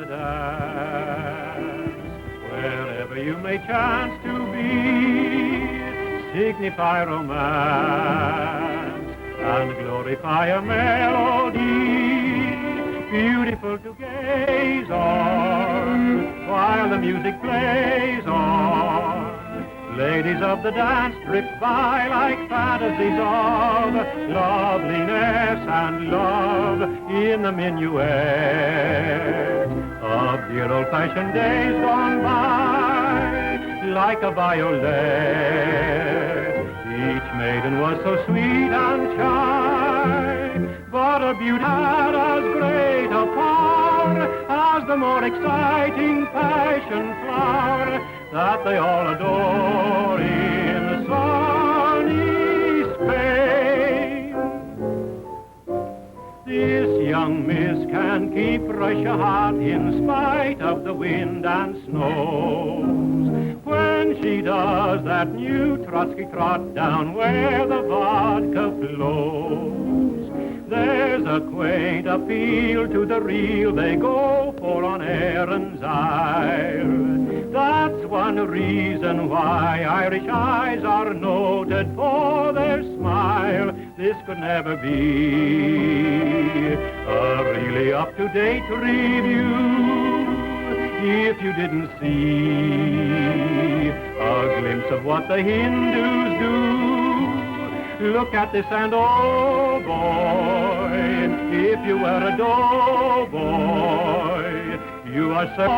the dance. Wherever you may chance to be, signify romance and glorify a melody, beautiful to gaze on while the music plays on. Ladies of the dance drift by like fantasies of loveliness and love in the minuet of dear old-fashioned days gone by, like a violet. Each maiden was so sweet and shy, but her beauty had as great a power as the more exciting passion flower that they all adore in sunny Spain. This young miss can keep Russia hot in spite of the wind and snows. When she does that new Trotsky trot down where the vodka flows, there's a quaint appeal to the real they go for on Erin's Isle. That's one reason why Irish eyes are noted for their smile. This could never be a really up-to-date review if you didn't see a glimpse of what the Hindus do. Look at this and oh boy, if you were a doughboy, you are so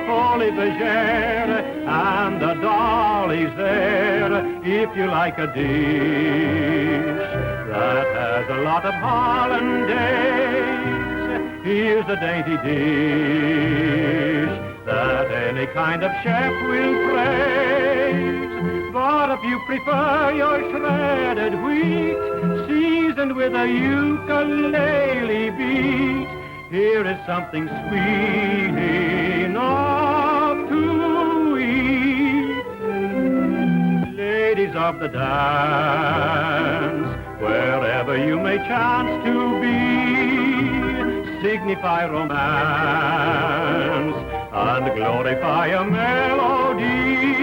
folie bergère, and the dolly's there if you like a dish that has a lot of hollandaise. Here's a dainty dish that any kind of chef will praise. But if you prefer your shredded wheat, seasoned with a ukulele beat, here is something sweet enough to eat. Ladies of the dance, wherever you may chance to be, signify romance and glorify a melody.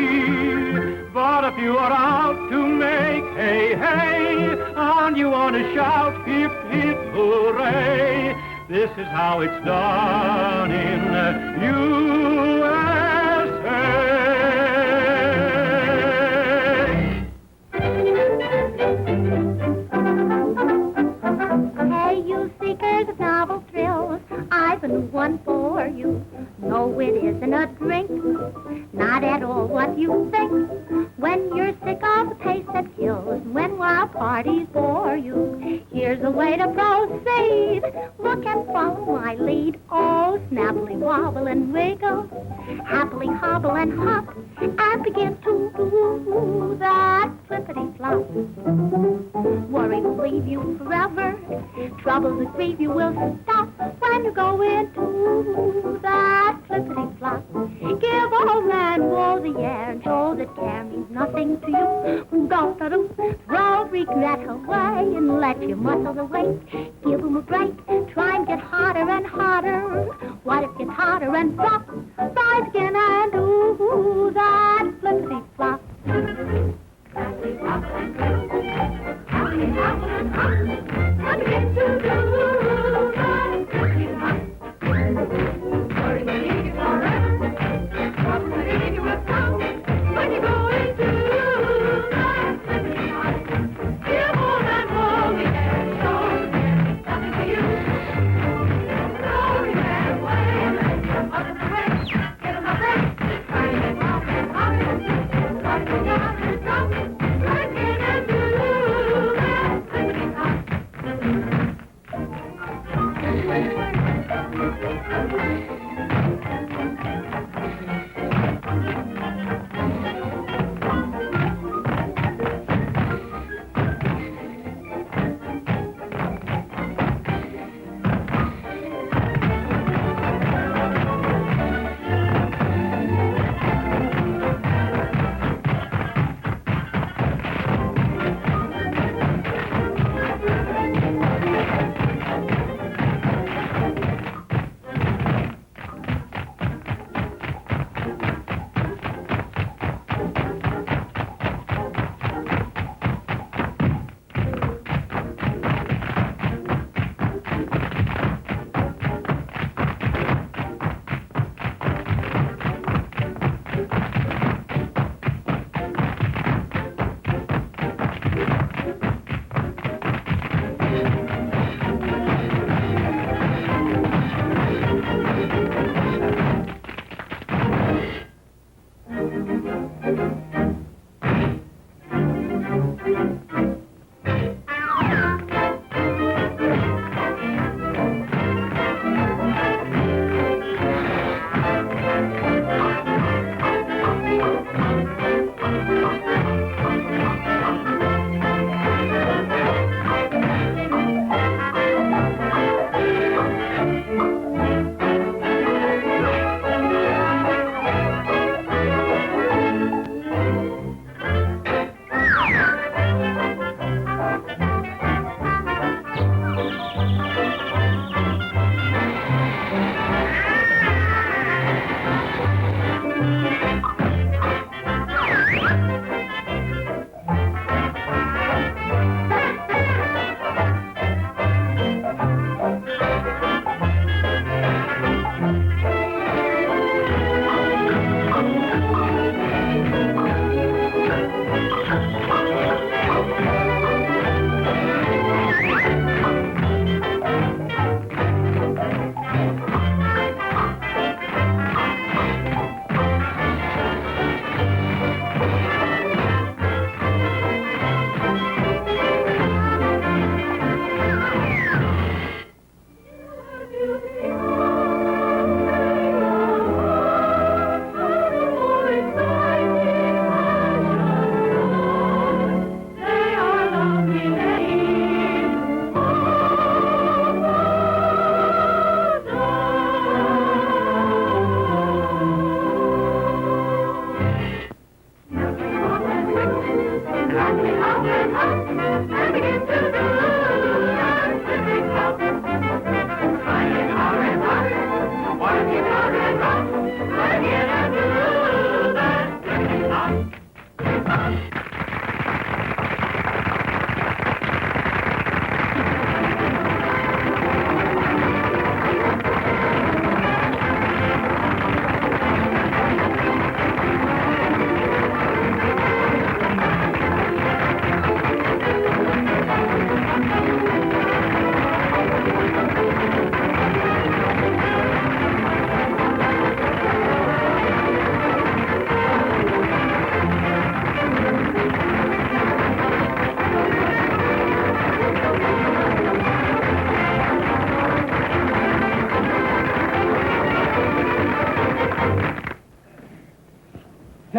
But if you are out to make hey, hey, and you want to shout hip, hip, hooray, this is how it's done in Hey, you seekers of novel thrills, I've been one for you. No, it isn't a drink, not at all what you think. When you're sick of the pace that kills, when wild parties bore you, here's a way to proceed. Look and follow my lead. Oh, snappily wobble and wiggle, happily hobble and hop, and begin to do that flippity-flop. Worry will leave you forever, troubles that grieve you will stop when you go into that flippity-flop. Give old man Woe the air and show that care means nothing to you. Go throw regret away and let your muscles awake. Give them a break, try and get harder and harder. What if it's harder and flop? Rise again and do that flippity-flop. And begin to do that flippity-flop. Worry will leave you forever, trouble will leave you with sound. When you go into that flippity-flop, give all that woe the air and show there's nothing for you. Glory that way, and let your mother pray.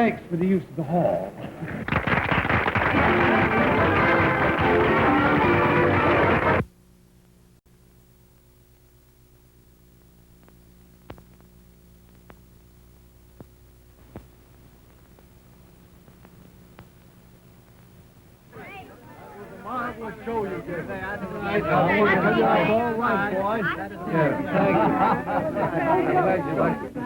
Thanks for the use of the hall. Marvelous show you did.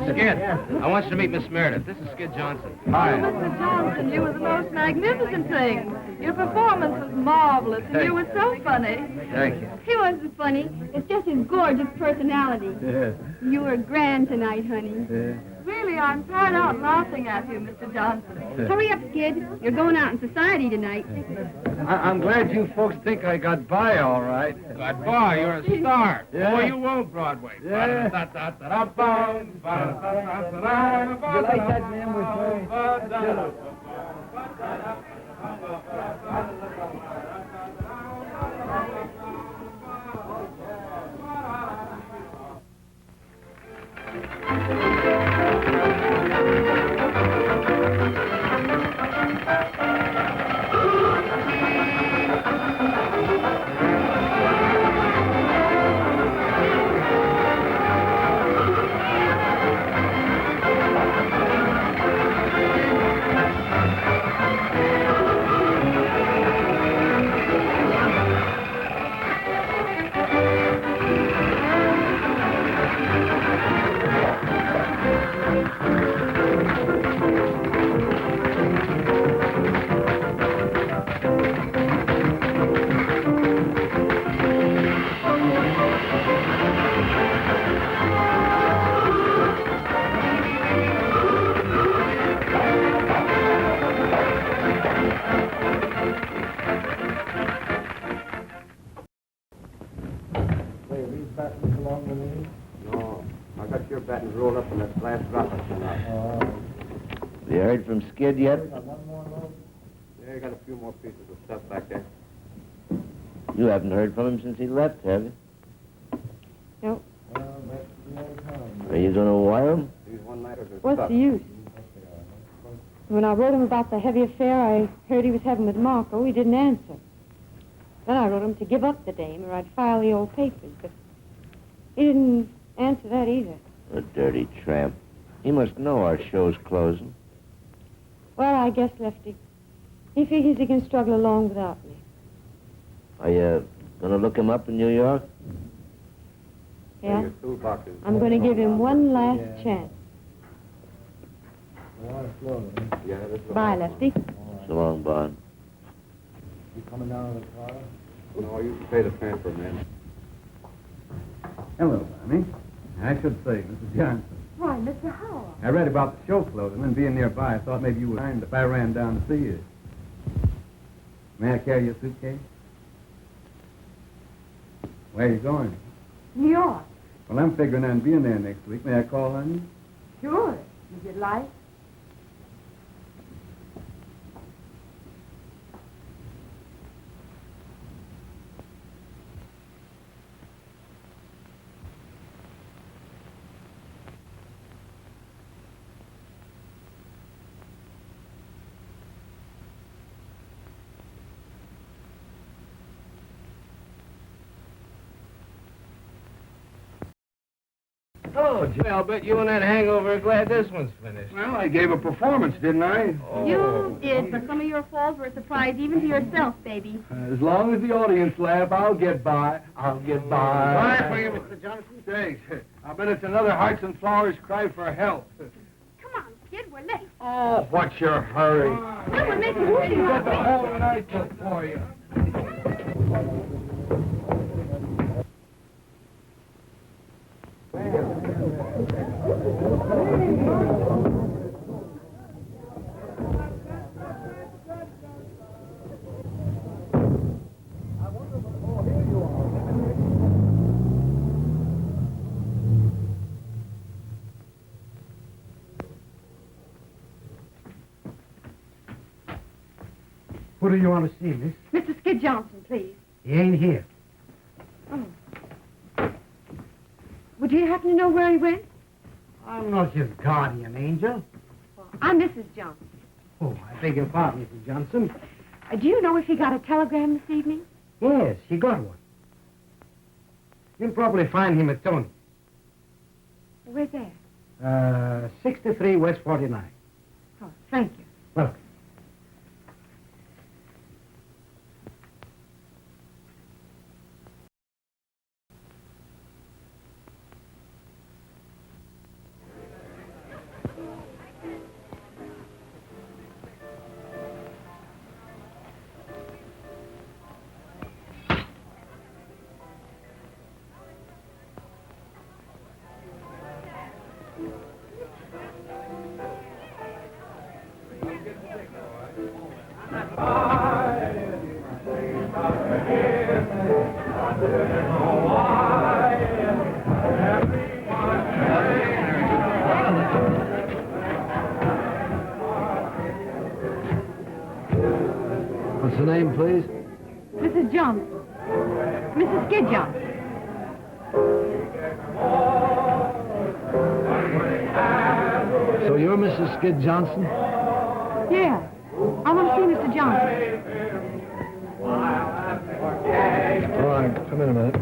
Skid, I want you to meet Miss Meredith. This is Skid Johnson. Hi. Oh, Mr. Johnson, you were the most magnificent thing. Your performance was marvelous, and you were so funny. Thank you. He wasn't funny. It's just his gorgeous personality. Yeah. You were grand tonight, honey. Yeah. Really, I'm tired out laughing at you, Mr. Johnson. Hurry up, Skid. You're going out in society tonight. I'm glad you folks think I got by all right. Got by, you're a star. Yeah. Boy, you own Broadway. Yeah. You like that name we're You heard from Skid yet? Yeah, I got a few more pieces of stuff back there. You haven't heard from him since he left, have you? Nope. Are you going to wire him? These one-nighters are What's stuff. the use? When I wrote him about the heavy affair I heard he was having with Marco, he didn't answer. Then I wrote him to give up the dame or I'd file the old papers, but he didn't answer that either. A dirty tramp. He must know our show's closing. Well, I guess, Lefty, he figures he can struggle along without me. Are you going to look him up in New York? Yeah? Your toolbox is... I'm going to give him one last chance. Yeah, this is... Bye, Lefty. So long, Bond. You coming down to the car? No, you can pay the transfer, man. Hello, Bonnie. I should say, Mrs. Johnson. Why, Mr. Howell. I read about the show closing, and being nearby, I thought maybe you would mind if I ran down to see you. May I carry your suitcase? Where are you going? New York. Well, I'm figuring on being there next week. May I call on you? Sure, if you'd like. Oh, Jay, I'll bet you and that hangover are glad this one's finished. Well, I gave a performance, didn't I? You did, but some of your falls were a surprise even to yourself, baby. As long as the audience laugh, I'll get by. I'll get by. Bye for you, Mr. Johnson. Thanks. I bet it's another Hearts and Flowers cry for help. Come on, kid, we're late. Oh, what's your hurry? No, we're making whooping Got the whole night took for you. Who do you want to see, miss? Mr. Skid Johnson, please. He ain't here. Oh. Would you happen to know where he went? I'm not his guardian angel. I'm Mrs. Johnson. Oh, I beg your pardon, Mrs. Johnson. Do you know if he got a telegram this evening? Yes, he got one. You'll probably find him at Tony's. Where's that? 63 West 49. Oh, thank you. Welcome. What's the name, please? Mrs. Johnson. Mrs. Skid Johnson. So you're Mrs. Skid Johnson? Yeah. I want to see Mr. Johnson. All right, come in a minute.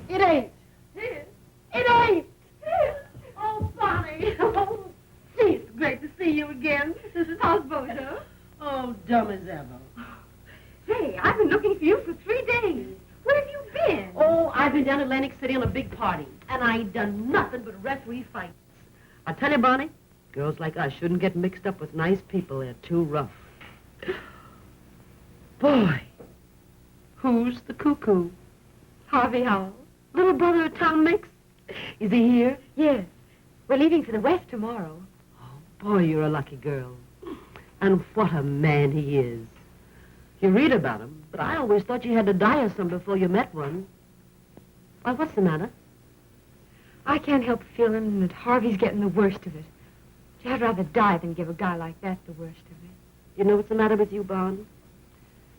It ain't. It ain't. Oh, Bonnie. Oh, gee, it's great to see you again. How's Bojo? Oh, dumb as ever. Say, I've been looking for you for 3 days. Where have you been? Oh, I've been down Atlantic City on a big party, and I ain't done nothing but referee fights. I tell you, Bonnie, girls like us shouldn't get mixed up with nice people. They're too rough. Boy, who's the cuckoo? Harvey Howell. Little brother of Tom Mix? Is he here? Yes. We're leaving for the West tomorrow. Boy, you're a lucky girl. And what a man he is. You read about him, but I always thought you had to die of some before you met one. Why, what's the matter? I can't help feeling that Harvey's getting the worst of it. I'd rather die than give a guy like that the worst of it. You know what's the matter with you, Bon?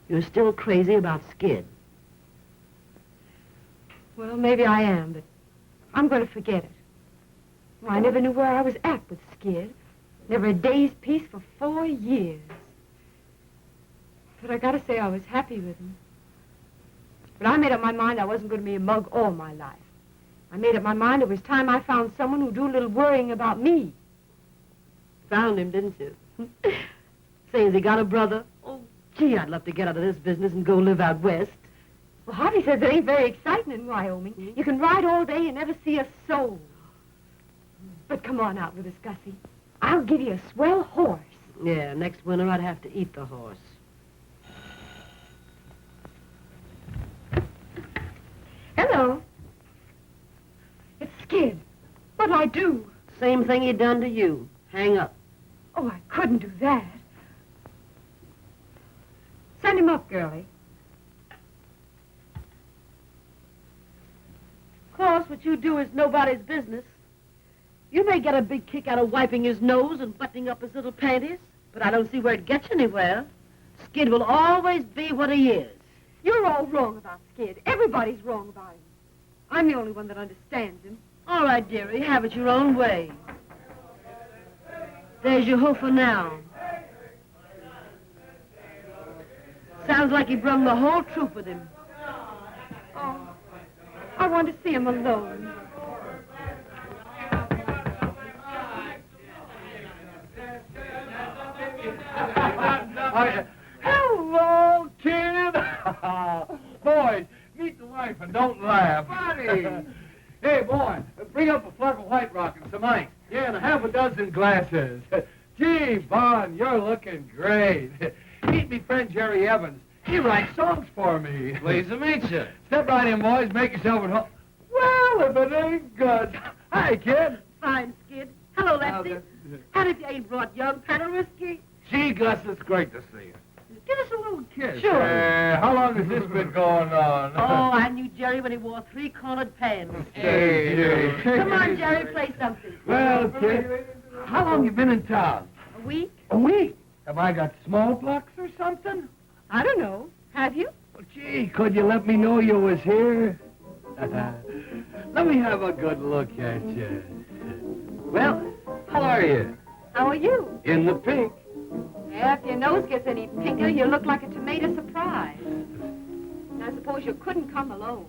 You're still crazy about Skid. Well, maybe I am, but I'm going to forget it. Well, I never knew where I was at with Skid. Never a day's peace for 4 years. But I gotta say I was happy with him. But I made up my mind I wasn't going to be a mug all my life. I made up my mind it was time I found someone who'd do a little worrying about me. Found him, didn't you? Say, has he got a brother? Oh, gee, I'd love to get out of this business and go live out west. Well, Harvey says it ain't very exciting in Wyoming. You can ride all day and never see a soul. But come on out with us, Gussie. I'll give you a swell horse. Yeah, next winter I'd have to eat the horse. Hello. It's Skid. What'll I do? Same thing he done to you. Hang up. Oh, I couldn't do that. Send him up, girlie. Of course, what you do is nobody's business. You may get a big kick out of wiping his nose and buttoning up his little panties, but I don't see where it gets you anywhere. Skid will always be what he is. You're all wrong about Skid. Everybody's wrong about him. I'm the only one that understands him. All right, dearie, have it your own way. There's your hoofer now. Sounds like he brung the whole troop with him. Oh, I want to see him alone. Hello, kid. Boys, meet the wife and don't laugh. Buddy. Hey, boy, bring up a flask of White Rock and some ice. Yeah, and a half a dozen glasses. Gee, Bon, you're looking great. Meet me friend Jerry Evans. He writes songs for me. Pleased to meet you. Step right in, boys. Make yourself at home. Well, if it ain't good. Hi, kid. Fine, Skid. Hello, Lefty. And if you ain't brought young Pat a whiskey? Gee, Gus, it's great to see you. Give us a little kiss. Sure. How long has this been going on? Oh, I knew Jerry when he wore 3-cornered pants. Hey. Come on, Jerry, play something. Well, kid, how long you been in town? A week? A week. Have I got smallpox or something? I don't know. Have you? Well, gee, could you let me know you was here? Let me have a good look at you. Well, how are you? How are you? In the pink. Yeah, if your nose gets any pinker, you look like a tomato surprise. And I suppose you couldn't come alone.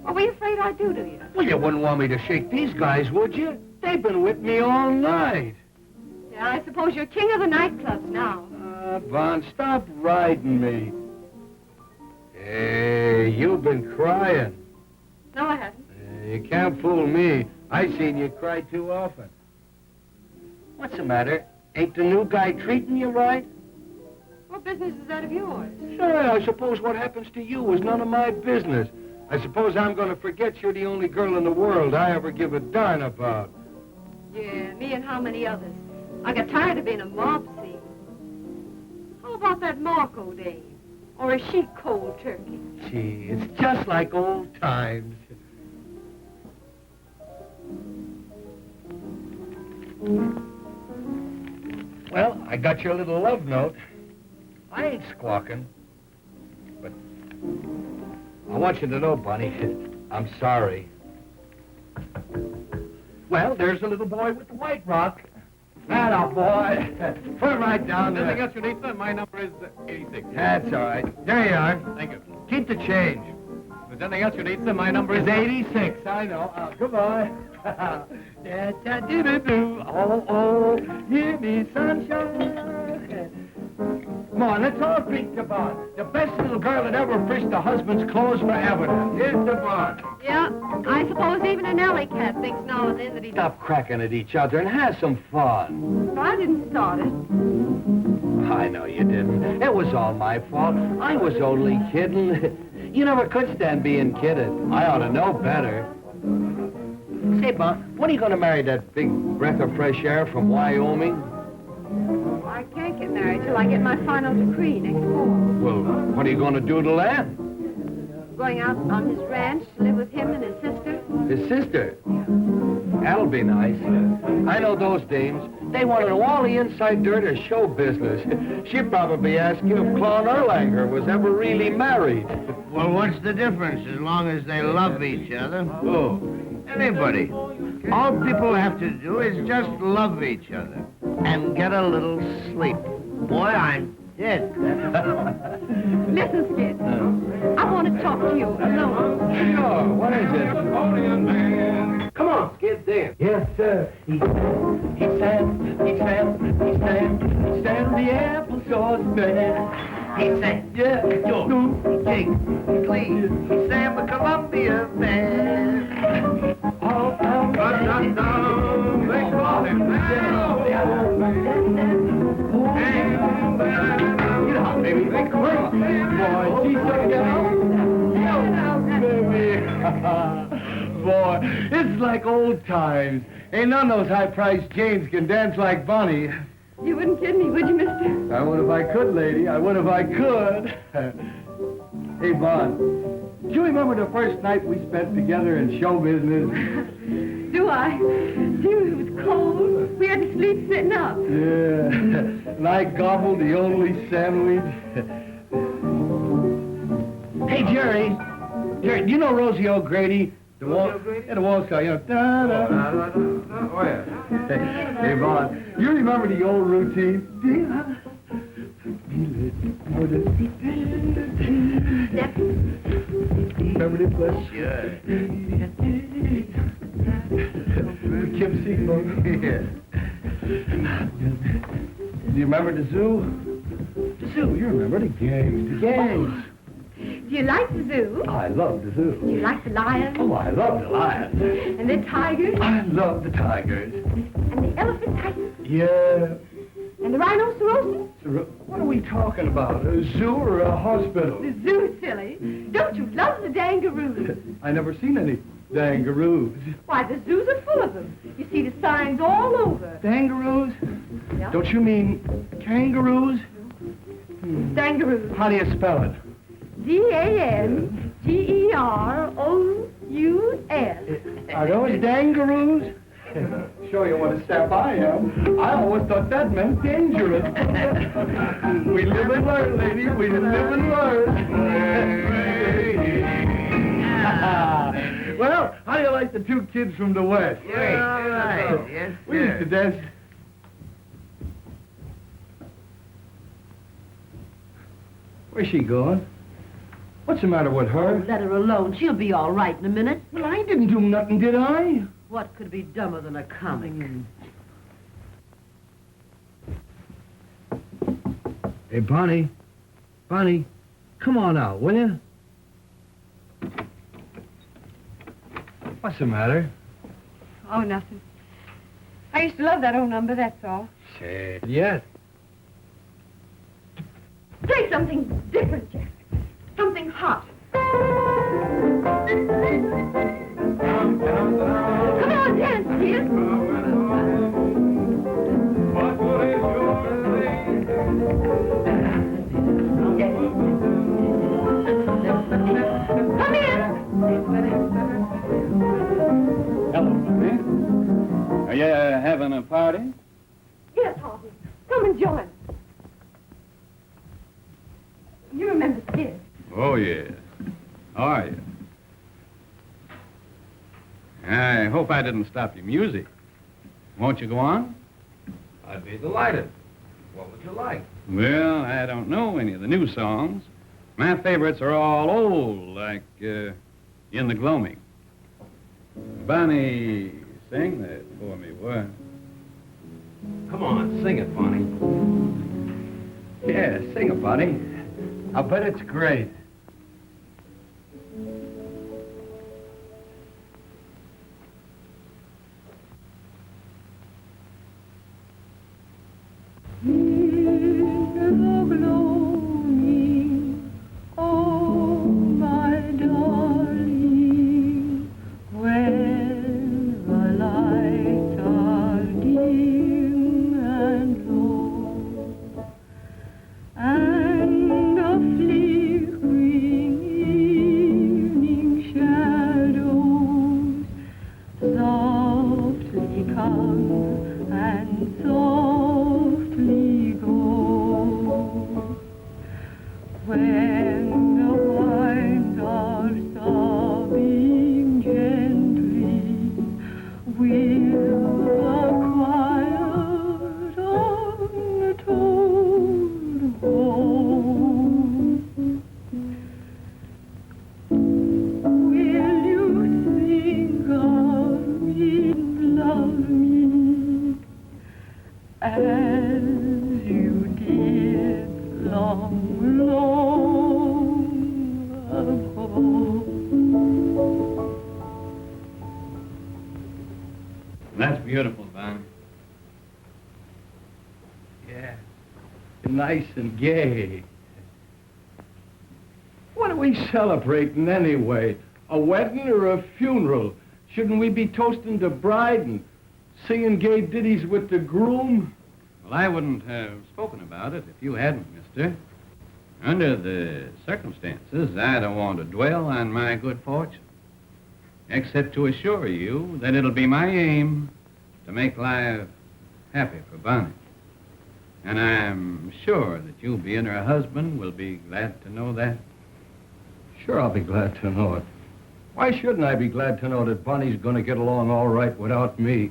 What were you afraid I'd do to you? Well, you wouldn't want me to shake these guys, would you? They've been with me all night. Yeah, I suppose you're king of the nightclubs now. Von, stop riding me. Hey, you've been crying. No, I haven't. You can't fool me. I've seen you cry too often. What's the matter? Ain't the new guy treating you right? What business is that of yours? Sure, I suppose what happens to you is none of my business. I suppose I'm going to forget you're the only girl in the world I ever give a darn about. Yeah, me and how many others? I got tired of being a mob scene. How about that Marco dame? Or is she cold turkey? Gee, it's just like old times. Well, I got your little love note. I ain't squawking. But I want you to know, Bunny, I'm sorry. Well, there's the little boy with the White Rock. Atta boy. Put it right down there. Anything else you need, sir? My number is 86. That's all right. There you are. Thank you. Keep the change. If there's anything else you need, then my number is 86. I know. Goodbye. Da-da-doo-doo-doo. Oh, give me sunshine. Come on, let's all drink to Bond. The best little girl that ever fished a husband's clothes forever. Here's to Bond. Yeah, I suppose even an alley cat thinks now and then that he... Stop cracking at each other and have some fun. I didn't start it. I know you didn't. It was all my fault. I was only kidding. You never could stand being kidded. I ought to know better. Say, Bond, when are you going to marry that big breath of fresh air from Wyoming? I can't get married till I get my final decree next fall. Well, what are you going to do till then? Going out on his ranch to live with him and his sister. His sister? That'll be nice. I know those dames. They want to know all the inside dirt of show business. She'd probably ask you if Claude Erlanger was ever really married. Well, what's the difference as long as they love each other? Who? Anybody. All people have to do is just love each other and get a little sleep. Boy, I'm dead. Listen, Skid. I want to talk to you alone. Sure. What is it? Come on, Skid, dance. Yes, sir. He sang the applesauce man. He sang, yeah, George, King, Glee. He sang the Columbia Band. Oh, they call him now. baby, they call boy, she's so boy, it's like old times. Ain't none of those high-priced Janes can dance like Bonnie. You wouldn't kid me, would you, mister? I would if I could, lady. I would if I could. Hey, Bon, do you remember the first night we spent together in show business? Do I? Gee, it was cold. We had to sleep sitting up. Yeah, and I gobbled the only sandwich. Hey, Jerry, do you know Rosie O'Grady? The wall star, you know. Oh, yeah. Hey, Bon, you remember the old routine? Remember this place? Sure. Kim Seafoam. Yeah. Do you remember the zoo? The zoo, you remember the gangs. The gangs. Do you like the zoo? I love the zoo. Do you like the lions? Oh, I love the lions. And the tigers? I love the tigers. And the elephant tigers? Yeah. And the rhinoceroses? What are we talking about? A zoo or a hospital? The zoo, silly. Don't you love the dangaroos? I never seen any dangaroos. Why, the zoos are full of them. You see the signs all over. Dangaroos? Yeah. Don't you mean kangaroos? Dangaroos. How do you spell it? D-A-N-G-E-R-O-U-S. Are those dangaroos? Show you what a sap I am. I always thought that meant dangerous. We live and learn, lady. We live and learn. Well, how do you like the two kids from the West? Great. All right. Yes, We used to dance. Where's she going? What's the matter with her? Oh, let her alone. She'll be all right in a minute. Well, I didn't do nothing, did I? What could be dumber than a comic? Hey, Bonnie. Bonnie, come on out, will you? What's the matter? Oh, nothing. I used to love that old number, that's all. Say it yet. Play something different, Jack. Something hot. Come on, dance, dear. Come in. Hello, Bobby. Are you having a party? Yes, Harvey. Come and join. You remember Skid? Oh, yeah. How are you? I hope I didn't stop your music. Won't you go on? I'd be delighted. What would you like? Well, I don't know any of the new songs. My favorites are all old, like in the gloaming. Bonnie, sing that for me, what? Come on, sing it, Bonnie. Yeah, sing it, Bonnie. I bet it's great. That's beautiful, Bonnie. Yeah, nice and gay. What are we celebrating anyway? A wedding or a funeral? Shouldn't we be toasting the bride and singing gay ditties with the groom? Well, I wouldn't have spoken about it if you hadn't, mister. Under the circumstances, I don't want to dwell on my good fortune, except to assure you that it'll be my aim to make life happy for Bonnie. And I'm sure that you, being her husband, will be glad to know that. Sure, I'll be glad to know it. Why shouldn't I be glad to know that Bonnie's going to get along all right without me?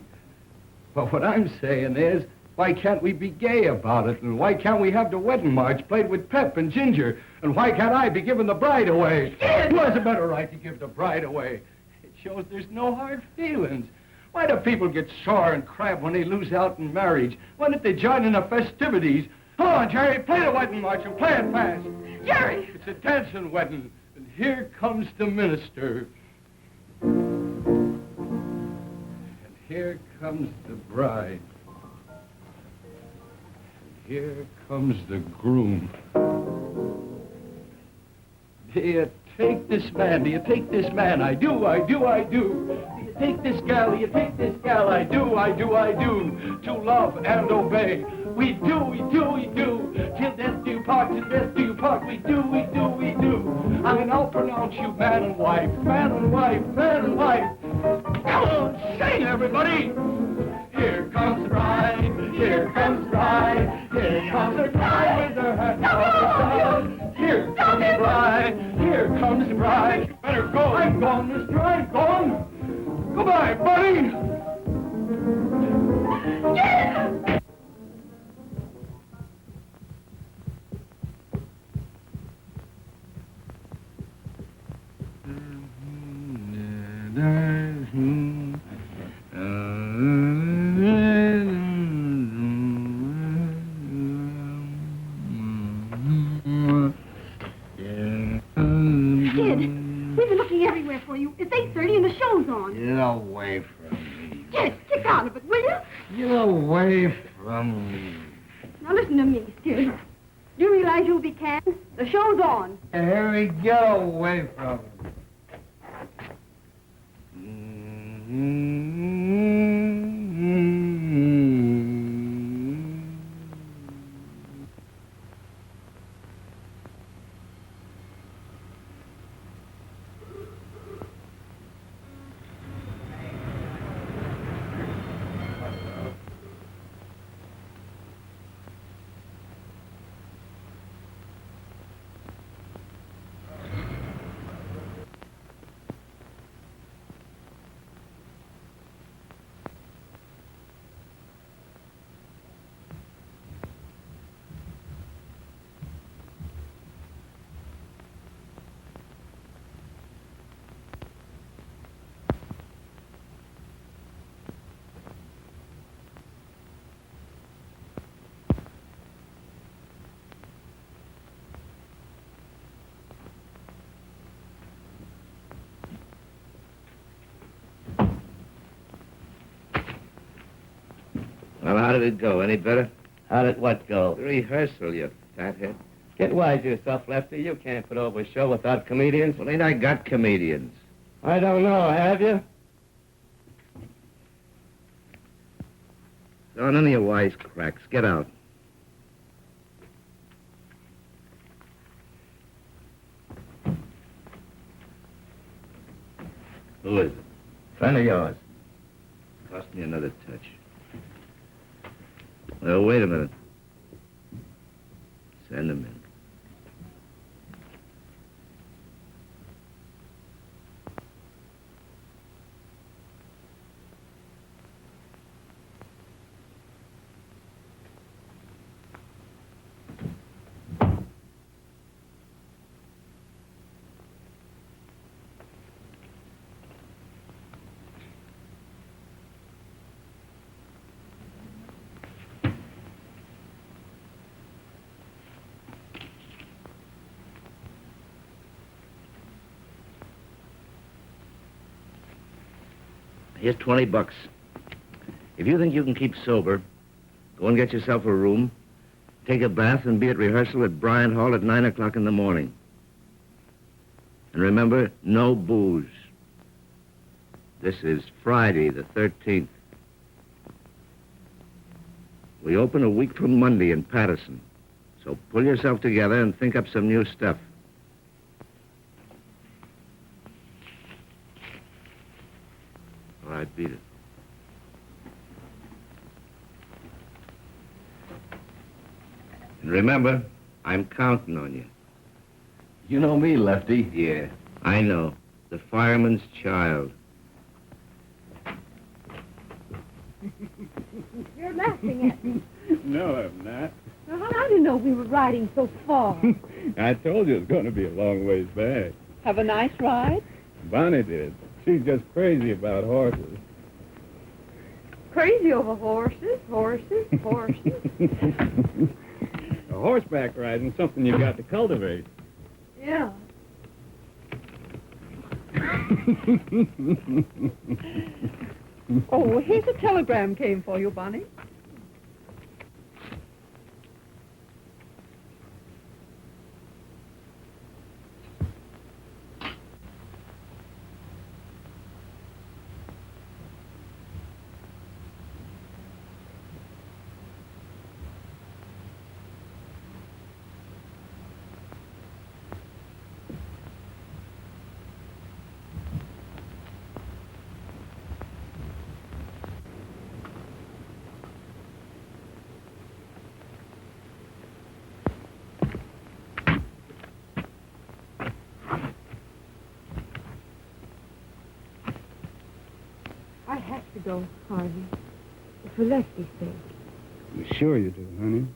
But what I'm saying is, why can't we be gay about it? And why can't we have the wedding march played with pep and ginger? And why can't I be giving the bride away? Who has a better right to give the bride away? It shows there's no hard feelings. Why do people get sore and crab when they lose out in marriage? Why don't they join in the festivities? Come on, Jerry, play the wedding march and play it fast. Jerry! It's a dancing wedding, and here comes the minister. And here comes the bride. And here comes the groom. Do you take this man? Do you take this man? I do, I do, I do. Do you take this gal? Do you take this gal? I do, I do, I do. To love and obey. We do, we do, we do. Till death do you part, till death do you part. We do, we do, we do. I mean, I'll pronounce you man and wife, man and wife, man and wife. Come on, sing, everybody. Here comes the bride, here comes the bride, here comes the bride with her hat on. Here comes the bride, here comes the bride. You better go. I'm gone, mister, I'm gone. Goodbye, buddy. Yeah! Get away from me. Get out of it, will you? Get away from me. Now listen to me, Skid. Do you realize you'll be canned? The show's on. Harry, get away from me. Well, how did it go? Any better? How did what go? The rehearsal, you fathead. Get wise yourself, Lefty. You can't put over a show without comedians. Well, ain't I got comedians? I don't know, have you? So none of your wisecracks. Get out. Who is it? Friend of yours. Cost me another touch. Well, wait a minute. Send him in. Here's $20. If you think you can keep sober, go and get yourself a room, take a bath, and be at rehearsal at Bryant Hall at 9 o'clock in the morning. And remember, no booze. This is Friday, the 13th. We open a week from Monday in Patterson. So pull yourself together and think up some new stuff. All right, beat it. And remember, I'm counting on you. You know me, Lefty. Yeah, I know. The fireman's child. You're laughing at me. No, I'm not. Well, I didn't know we were riding so far. I told you it's going to be a long ways back. Have a nice ride? Bonnie did. She's just crazy about horses. Crazy over horses. A horseback riding's something you got to cultivate. Yeah. Oh, here's a telegram came for you, Bonnie. I have to go, Harvey. For Leslie's sake. I'm sure you do, honey.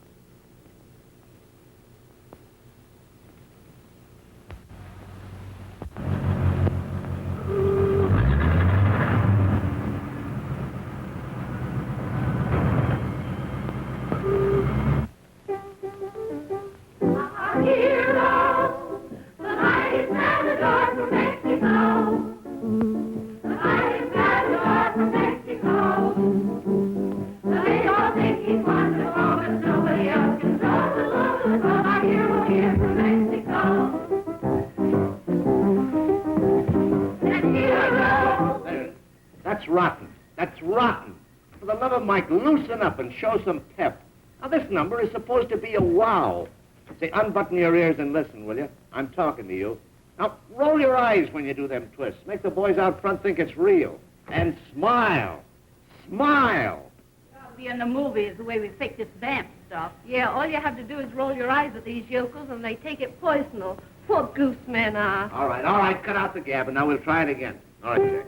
That's rotten. That's rotten. For the love of Mike, loosen up and show some pep. Now, this number is supposed to be a wow. Say, unbutton your ears and listen, will you? I'm talking to you. Now, roll your eyes when you do them twists. Make the boys out front think it's real. And smile. Smile. Be in the movies the way we fake this vamp stuff. Yeah, all you have to do is roll your eyes at these yokels and they take it personal. Poor goose men are. All right, cut out the gab, and now we'll try it again. All right, Jack.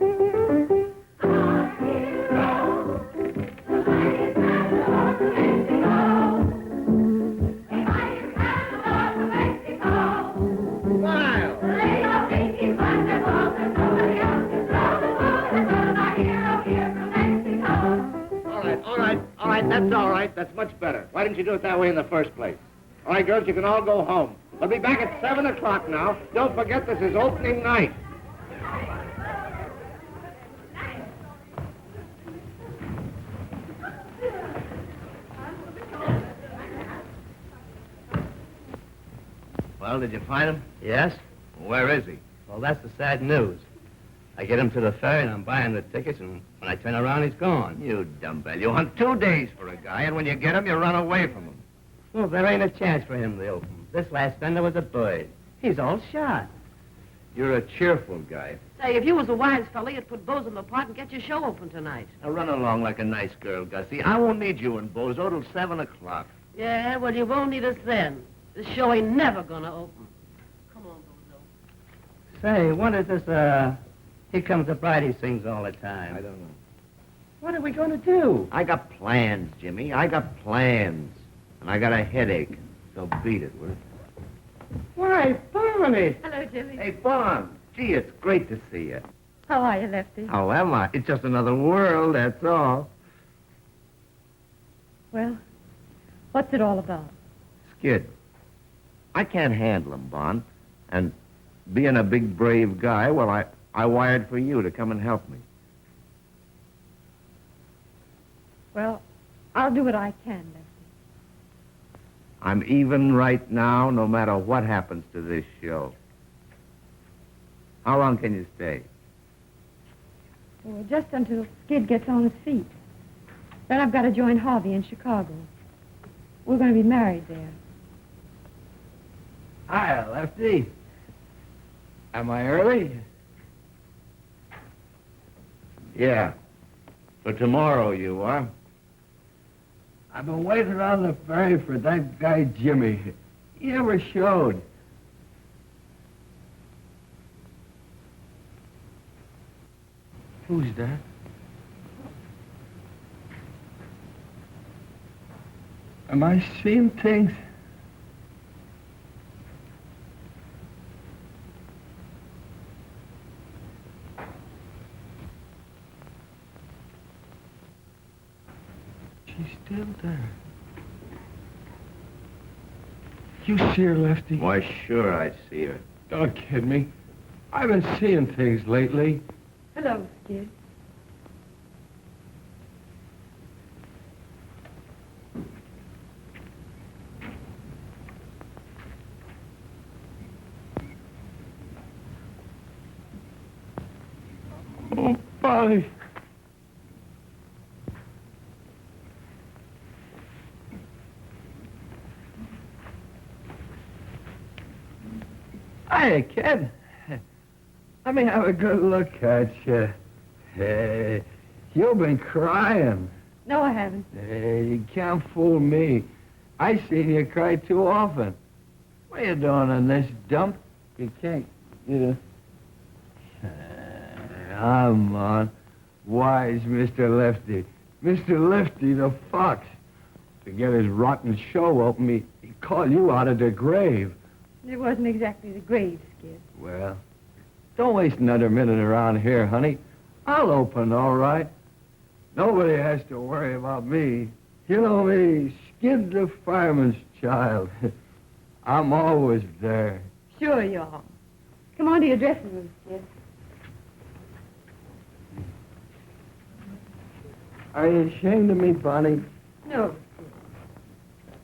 All right, that's all right. That's much better. Why didn't you do it that way in the first place? All right, girls, you can all go home. We'll be back at 7 o'clock now. Don't forget this is opening night. Well, did you find him? Yes? Where is he? Well, that's the sad news. I get him to the ferry, and I'm buying the tickets, and when I turn around, he's gone. You dumbbell. You hunt 2 days for a guy, and when you get him, you run away from him. Well, there ain't a chance for him in the open. This last fender was a bird. He's all shot. You're a cheerful guy. Say, if you was a wise fella, you'd put Bozo in the pot and get your show open tonight. Now run along like a nice girl, Gussie. I won't need you and Bozo till 7 o'clock. Yeah, well, you won't need us then. This show ain't never gonna open. Come on, Bozo. Say, what is this, Here Comes the Bride he sings all the time? I don't know. What are we going to do? I got plans, Jimmy. I got plans. And I got a headache. So beat it, will you? Why, Barney! Hello, Jimmy. Hey, Bon. Gee, it's great to see you. How are you, Lefty? How am I? It's just another world, that's all. Well, what's it all about? Skid. I can't handle him, Bon. And being a big, brave guy, well, I wired for you to come and help me. Well, I'll do what I can, Lefty. I'm even right now, no matter what happens to this show. How long can you stay? Well, just until Skid gets on his feet. Then I've got to join Harvey in Chicago. We're going to be married there. Hi, Lefty. Am I early? Yeah. For tomorrow, you are. I've been waiting on the ferry for that guy Jimmy. He never showed. Who's that? Am I seeing things? She's still there. You see her, Lefty? Why, sure I see her. Don't kid me. I've been seeing things lately. Hello, Skid. Oh, Polly. Hiya, kid. Let me have a good look at you. Hey, you've been crying. No, I haven't. Hey, you can't fool me. I seen you cry too often. What are you doing in this dump? You can't, Come on. Wise Mr. Lefty. Mr. Lefty the Fox. To get his rotten show open, he'd call you out of the grave. It wasn't exactly the grave, Skid. Well, don't waste another minute around here, honey. I'll open, all right. Nobody has to worry about me. You know me, Skid the fireman's child. I'm always there. Sure you are. Come on to your dressing room, Skid. Are you ashamed of me, Bonnie? No.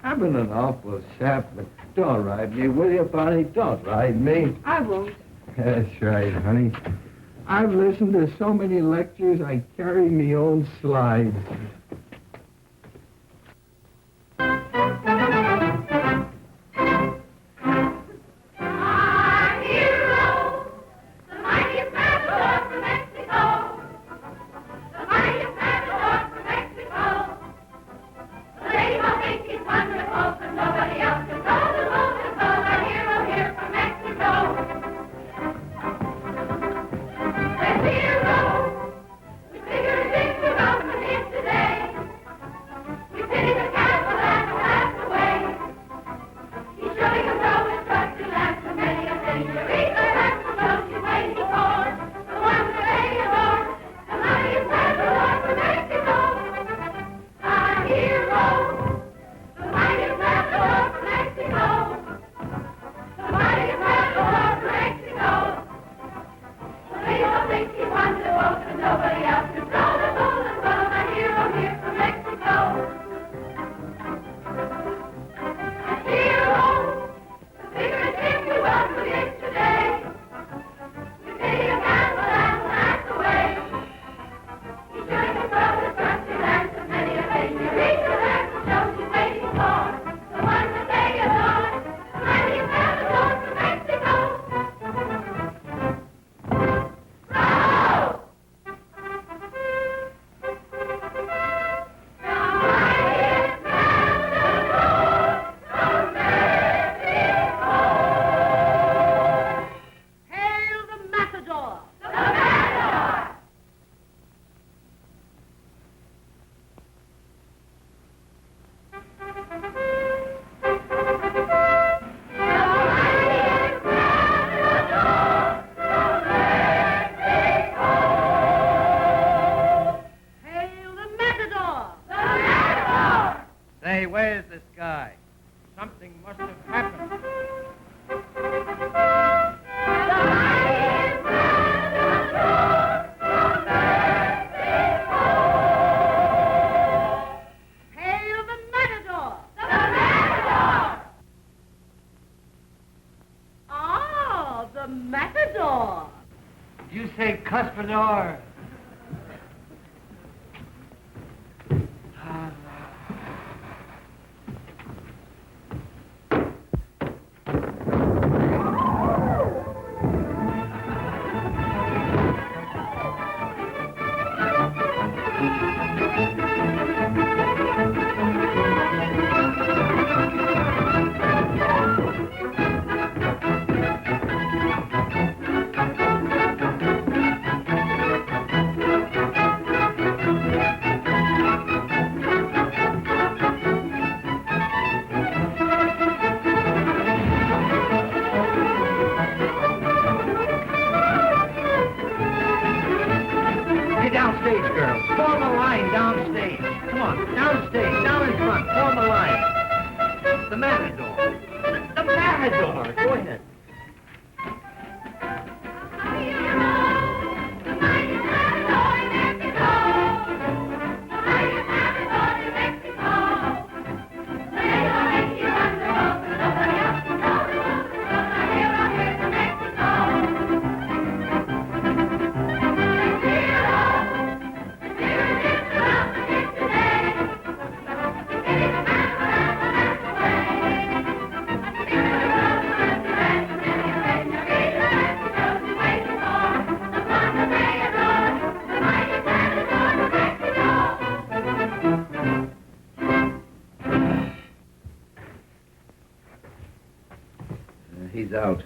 I've been an awful sap, but don't ride me, will you, Bonnie? Don't ride me. I won't. That's right, honey. I've listened to so many lectures, I carry me own slides. Today. Hey, where's this guy? Something must have happened. Hail the matador! The matador! Oh, the matador! You say Cuspador. Downstage, girls. Form a line downstage. Come on, downstage, down in front. Form a line. The matador. The matador. Go ahead. He's out.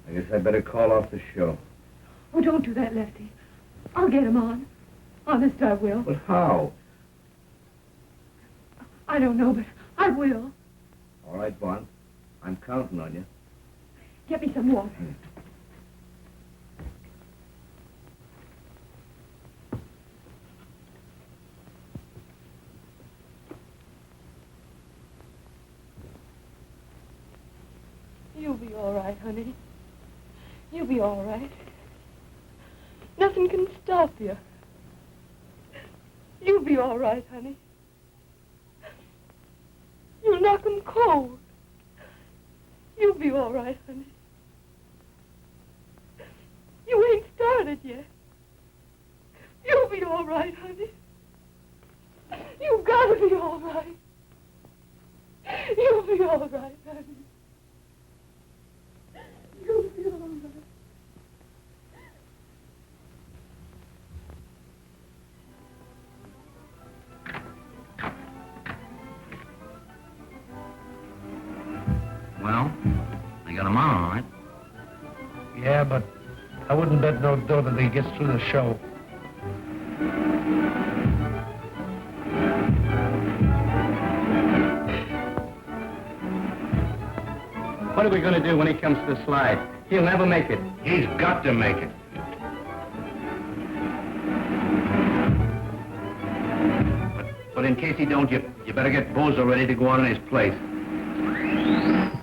I guess I better call off the show. Oh, don't do that, Lefty. I'll get him on. Honest, I will. But how? I don't know, but I will. All right, Bond. I'm counting on you. Get me some water. You'll be all right, honey. You'll be all right. Nothing can stop you. You'll be all right, honey. You'll knock 'em cold. You'll be all right, honey. You ain't started yet. You'll be all right, honey. You've got to be all right. You'll be all right, honey. You'll be all right. Well, they got him on, all right. Yeah, but I wouldn't bet no dough that he gets through the show. What are we going to do when he comes to the slide? He'll never make it. He's got to make it. But in case he don't, you better get Bozo ready to go on in his place.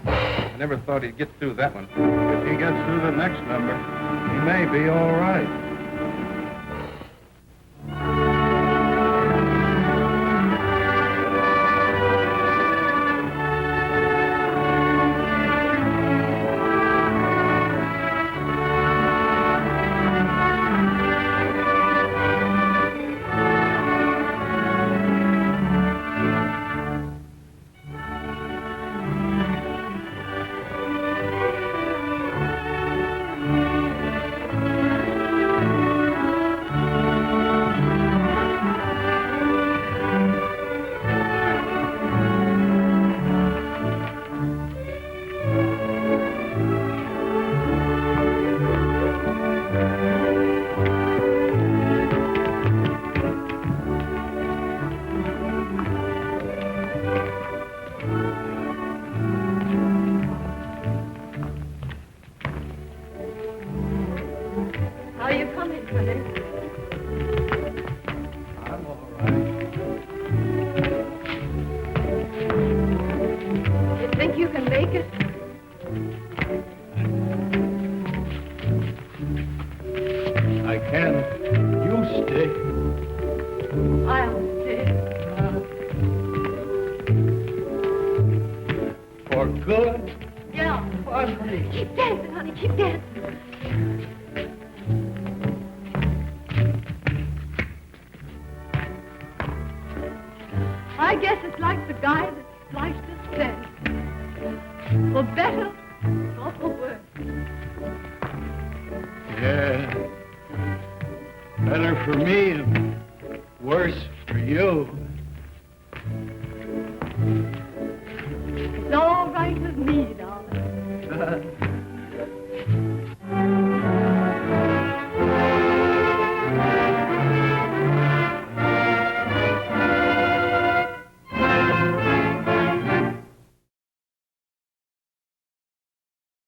I never thought he'd get through that one. If he gets through the next number, he may be all right. for good. Yeah. Fun, honey. Keep dancing, honey. Keep dancing. I guess it's like the guy that sliced us dead. For better or for worse. Yeah. Better for me and worse for you. It's all right with me, darling.